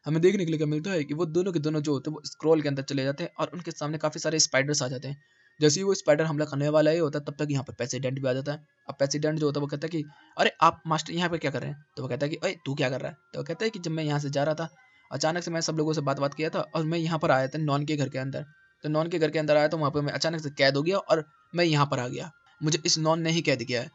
हमें देखने के लिए क्या मिलता है कि वो दोनों के दोनों जो होते हैं वो स्क्रॉल के अंदर चले जाते हैं और उनके सामने काफ़ी सारे स्पाइडर्स आ जाते हैं। जैसे ही वो स्पाइडर हमला करने वाला ही होता है तब तक यहाँ पर प्रेसिडेंट भी आ जाता है। अब प्रेसिडेंट जो होता है वो कहता है कि अरे आप मास्टर यहाँ पे क्या कर रहे हैं। तो वो कहता है कि अरे तू क्या कर रहा है। तो वो कहता है कि जब मैं यहाँ से जा रहा था अचानक से मैं सब लोगों से बात किया था और मैं यहाँ पर आया था नॉन के घर के अंदर। तो नॉन के घर के अंदर आया तो वहाँ पर मैं अचानक से कैद हो गया और मैं यहाँ पर आ गया, मुझे इस नॉन ने ही कैद किया है।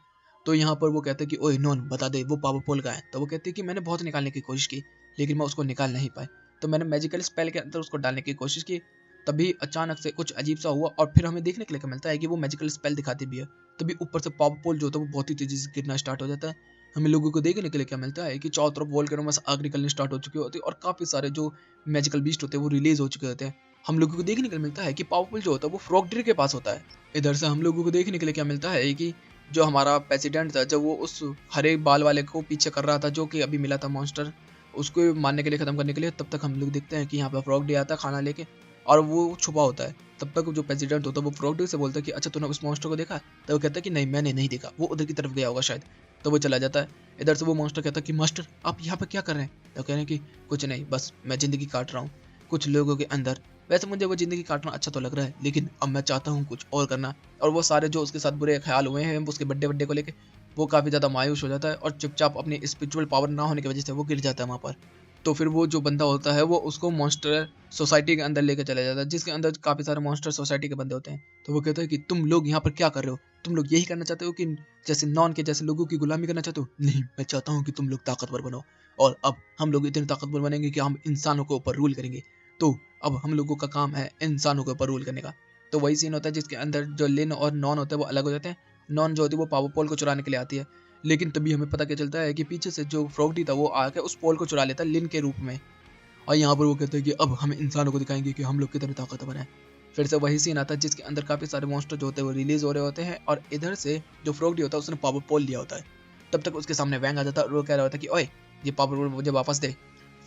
तो यहाँ पर वो कहते हैं कि ओए नॉन बता दे वो पावर पोल का है। तो वो कहती है कि मैंने बहुत निकालने की कोशिश की लेकिन मैं उसको निकाल नहीं पाई, तो मैंने मैजिकल स्पेल के अंदर उसको डालने की कोशिश की। तभी अचानक से कुछ अजीब सा हुआ और फिर हमें देखने के लिए मिलता है कि वो मैजिकल स्पेल दिखाती भी है। तभी ऊपर से पावर पोल जो होता है वो बहुत ही तेजी से गिरना स्टार्ट हो जाता है। हमें लोगों को देखने के लिए क्या मिलता है कि चारों तरफ वोल्केनो में से आग निकलनी स्टार्ट हो चुकी होती है और काफी सारे जो मैजिकल बीस्ट होते हैं वो रिलीज हो चुके होते हैं। हम लोगों को देखने के लिए मिलता है कि पावरफुल जो होता है वो फ्रॉगडिर के पास होता है। इधर से हम लोगों को देखने के लिए क्या मिलता है कि जो हमारा प्रेसिडेंट था जब वो उस हरे बाल वाले को पीछे कर रहा था जो कि अभी मिला था मॉन्स्टर, उसको मारने के लिए खत्म करने के लिए, तब तक हम लोग देखते हैं कि यहाँ पर फ्रॉग डे आता है खाना लेके और वो छुपा होता है। तब तक जो प्रेसिडेंट होता है वो फ्रॉग डे से बोलता है कि अच्छा तूने उस मॉन्स्टर को देखा। तो वो कहता है कि नहीं मैंने नहीं देखा, वो उधर की तरफ गया होगा शायद। तो वो चला जाता है। इधर से वो मॉन्स्टर कहता है कि मास्टर आप यहाँ पर क्या कर रहे हैं। तो कह रहे हैं कि कुछ नहीं बस मैं जिंदगी काट रहा हूँ कुछ लोगों के अंदर। वैसे मुझे वो जिंदगी काटना अच्छा तो लग रहा है लेकिन अब मैं चाहता हूँ कुछ और करना। और वो सारे जो उसके साथ बुरे ख्याल हुए हैं उसके बड्डे को लेके वो काफ़ी ज़्यादा मायूस हो जाता है और चुपचाप अपनी स्पिरिचुअल पावर ना होने की वजह से वो गिर जाता है वहाँ पर। तो फिर वो जो बंदा होता है वो उसको मॉन्स्टर सोसाइटी के अंदर लेके चला जाता है जिसके अंदर काफ़ी सारे मॉन्स्टर सोसाइटी के बंदे होते हैं। तो वो कहता है कि तुम लोग यहाँ पर क्या कर रहे हो, तुम लोग यही करना चाहते हो कि जैसे नॉन के जैसे लोगों की गुलामी करना चाहते हो। नहीं मैं चाहता हूँ कि तुम लोग ताकतवर बनो और अब हम लोग इतने ताकतवर बनेंगे कि हम इंसानों के ऊपर रूल करेंगे। तो अब हम लोगों का काम है इंसानों के ऊपर रूल करने का। तो वही सीन होता है जिसके अंदर जो लिन और नॉन होते हैं वो अलग हो जाते हैं। नॉन जो होती है वो पावर पोल को चुराने के लिए आती है, लेकिन तभी हमें पता क्या चलता है कि पीछे से जो फ्रॉगडी था वो आके उस पोल को चुरा लेता है लिन के रूप में। और यहाँ पर वो कहते हैं कि अब हम इंसानों को दिखाएंगे कि हम लोग कितने ताकतवर हैं। फिर से वही सीन आता है जिसके अंदर काफ़ी सारे मॉन्स्टर जो होते हैं वो रिलीज हो रहे होते हैं और इधर से जो फ्रॉगडी होता है उसने पावर पोल लिया होता है। तब तक उसके सामने वैंग आ जाता है और वो कह रहा होता है कि ओए ये पावर पोल मुझे वापस दे।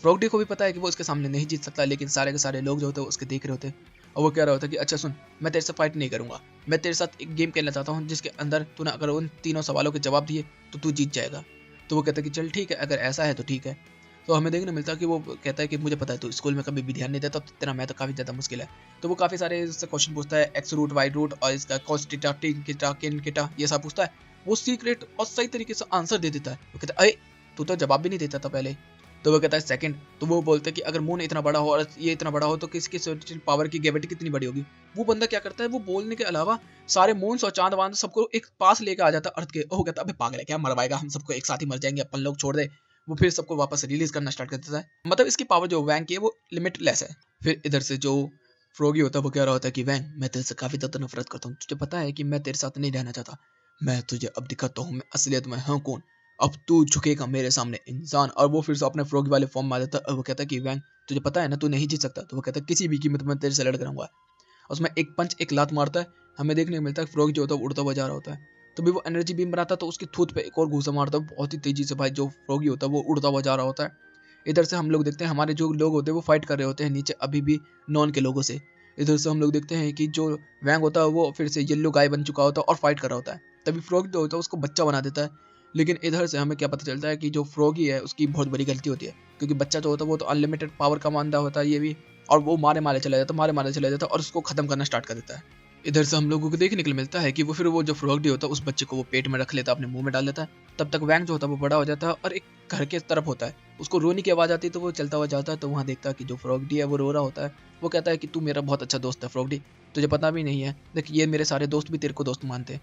फ्रॉगडी को भी पता है कि वो उसके सामने नहीं जीत सकता, लेकिन सारे के सारे लोग जो होते हैं उसके देख रहे होते हैं। और वो कह रहा होता है कि अच्छा सुन, मैं तेरे से फाइट नहीं करूंगा, मैं तेरे साथ एक गेम खेलना चाहता हूँ जिसके अंदर तूने अगर उन तीनों सवालों के जवाब दिए तो तू जीत जाएगा। तो वो कहता है कि चल ठीक है, अगर ऐसा है तो ठीक है। तो हमें देखने मिलता है कि वो कहता है कि मुझे पता है तू स्कूल में कभी भी ध्यान नहीं देता, तो तेरा मैथ तो काफ़ी ज़्यादा मुश्किल है। तो वो काफ़ी सारे इससे क्वेश्चन पूछता है, एक्स रूट, वाई रूट और इसका कॉस टीटा, टिन टीटा, किन टीटा, ये सब पूछता है। वो सीक्रेट और सही तरीके से आंसर दे देता है। वो कहता है अरे तू तो जवाब भी नहीं देता था पहले। तो वो कहता है सेकंड। तो वो बोलते हैं कि अगर मून इतना बड़ा हो और ये इतना बड़ा हो तो किसकी पावर की ग्रेविटी कितनी बड़ी होगी। वो बंदा क्या करता है, वो बोलने के अलावा सारे मून्स और चांद वांद सबको एक पास लेके आ जाता है अर्थ के। वो कहता है अबे पागल है क्या, मरवाएगा हम सबको, एक साथ ही मर जाएंगे अपन लोग, छोड़ दे। वो फिर सबको वापस रिलीज करना स्टार्ट कर देता है। मतलब इसकी पावर जो वैंग की है वो लिमिटलेस है। फिर इधर से जो फ्रॉगी होता है वो कह रहा होता है कि वैंग, मैं तेरे से काफी ज्यादा नफरत करता हूँ, तुझे पता है कि मैं तेरे साथ नहीं रहना चाहता। मैं तुझे अब दिखाता हूँ मैं असलियत में हूँ कौन। अब तू झुकेगा मेरे सामने इंसान। और वो फिर से अपने फ्रॉगी वाले फॉर्म में आ जाता है। और वो कहता है कि वैंग, तुझे पता है ना तू नहीं जीत सकता। तो वो कहता है किसी भी कीमत में तेरे से लड़ कराऊंगा। उसमें एक पंच एक लात मारता है। हमें देखने को मिलता है फ्रॉग जो होता है उड़ता हुआ जा रहा होता है। तो भी वो एनर्जी बीम बनाता है तो उसकी थूत पे एक और घूसा मारता है बहुत ही तेजी से। भाई जो फ्रॉगी होता है वो उड़ता हुआ जा रहा होता है। इधर से हम लोग देखते हैं हमारे जो लोग होते हैं वो फाइट कर रहे होते हैं नीचे अभी भी नॉन के लोगों से। इधर से हम लोग देखते हैं कि जो वैंग होता है वो फिर से येलो गाय बन चुका होता है और फाइट कर रहा होता है। तभी फ्रॉग जो होता है उसको बच्चा बना देता है। लेकिन इधर से हमें क्या पता चलता है कि जो फ्रॉगी है उसकी बहुत बड़ी गलती होती है, क्योंकि बच्चा जो होता है वो तो अनलिमिटेड पावर का मानता होता है ये भी। और वो मारे मारे चला जाता है, मारे मारे चला जाता है और उसको खत्म करना स्टार्ट कर देता है। इधर से हम लोगों को देखने के लिए मिलता है कि वो फिर वो जो फ्रॉगडी होता है उस बच्चे को वो पेट में रख लेता है, अपने मुंह में डाल लेता है। तब तक वैंग जो होता है वो बड़ा हो जाता है और एक घर के तरफ होता है। उसको रोने की आवाज आती है तो वो चलता हुआ जाता है। तो वहाँ देखता है कि जो फ्रॉगडी है वो रो रहा होता है। वो कहता है कि तू मेरा बहुत अच्छा दोस्त है फ्रॉगडी, तुझे पता भी नहीं है, देख ये मेरे सारे दोस्त भी तेरे को दोस्त मानते हैं।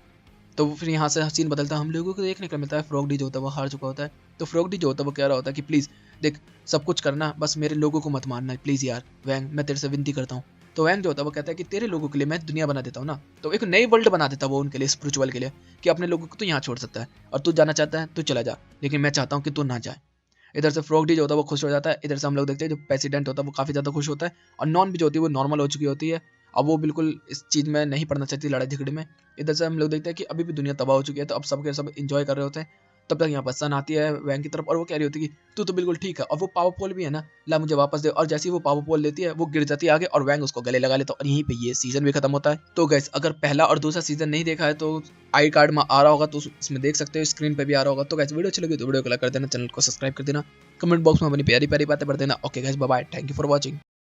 तो फिर यहाँ से सीन बदलता है, हम लोगों को देखने को मिलता है फ्रॉगडी जो होता है वो हार चुका होता है। तो फ्रॉगडी जो होता है वो कह रहा होता है कि प्लीज देख, सब कुछ करना, बस मेरे लोगों को मत मारना प्लीज यार वैंग, मैं तेरे से विनती करता हूँ। तो वैंग जो होता है वो कहता है कि तेरे लोगों के लिए मैं दुनिया बना देता हूँ ना। तो एक नई वर्ल्ड बना देता है वो उनके लिए, स्पिरिचुअल के लिए, कि अपने लोगों को तो यहाँ छोड़ सकता है और तू जाना चाहता है तू चला जा, लेकिन मैं चाहता हूँ कि तू ना जाए। इधर से फ्रॉगडी जो होता है वो खुश हो जाता है। इधर से हम लोग देखते हैं जो प्रेसिडेंट होता है वो काफी ज्यादा खुश होता है। और नॉन भी जो होती है वो नॉर्मल हो चुकी होती है। अब वो बिल्कुल इस चीज में नहीं पड़ना चाहती लड़ाई झगड़े में। इधर से हम लोग देखते हैं कि अभी भी दुनिया तबाह हो चुकी है, तो अब सब के सब इंजॉय कर रहे होते हैं। तब तक यहाँ पर सन आती है वैंग की तरफ और वो कह रही होती है कि तू तो बिल्कुल ठीक है और वो पावरफुल भी है ना, ला मुझे वापस दे। और जैसे ही वो पावरफुल लेती है वो गिर जाती है आगे और वैंग उसको गले लगा लेता है और यहीं पे ये सीजन भी खत्म होता है। तो गैस अगर पहला और दूसरा सीजन नहीं देखा है तो आई कार्ड में आ रहा होगा तो इसमें देख सकते हो, स्क्रीन पे भी आ रहा होगा। तो गैस वीडियो अच्छी लगी तो वीडियो को लाइक कर देना, चैनल को सब्सक्राइब कर देना, कमेंट बॉक्स में अपनी प्यारी प्यारी बातें पढ़ देना। Okay guys, bye bye, thank you for watching.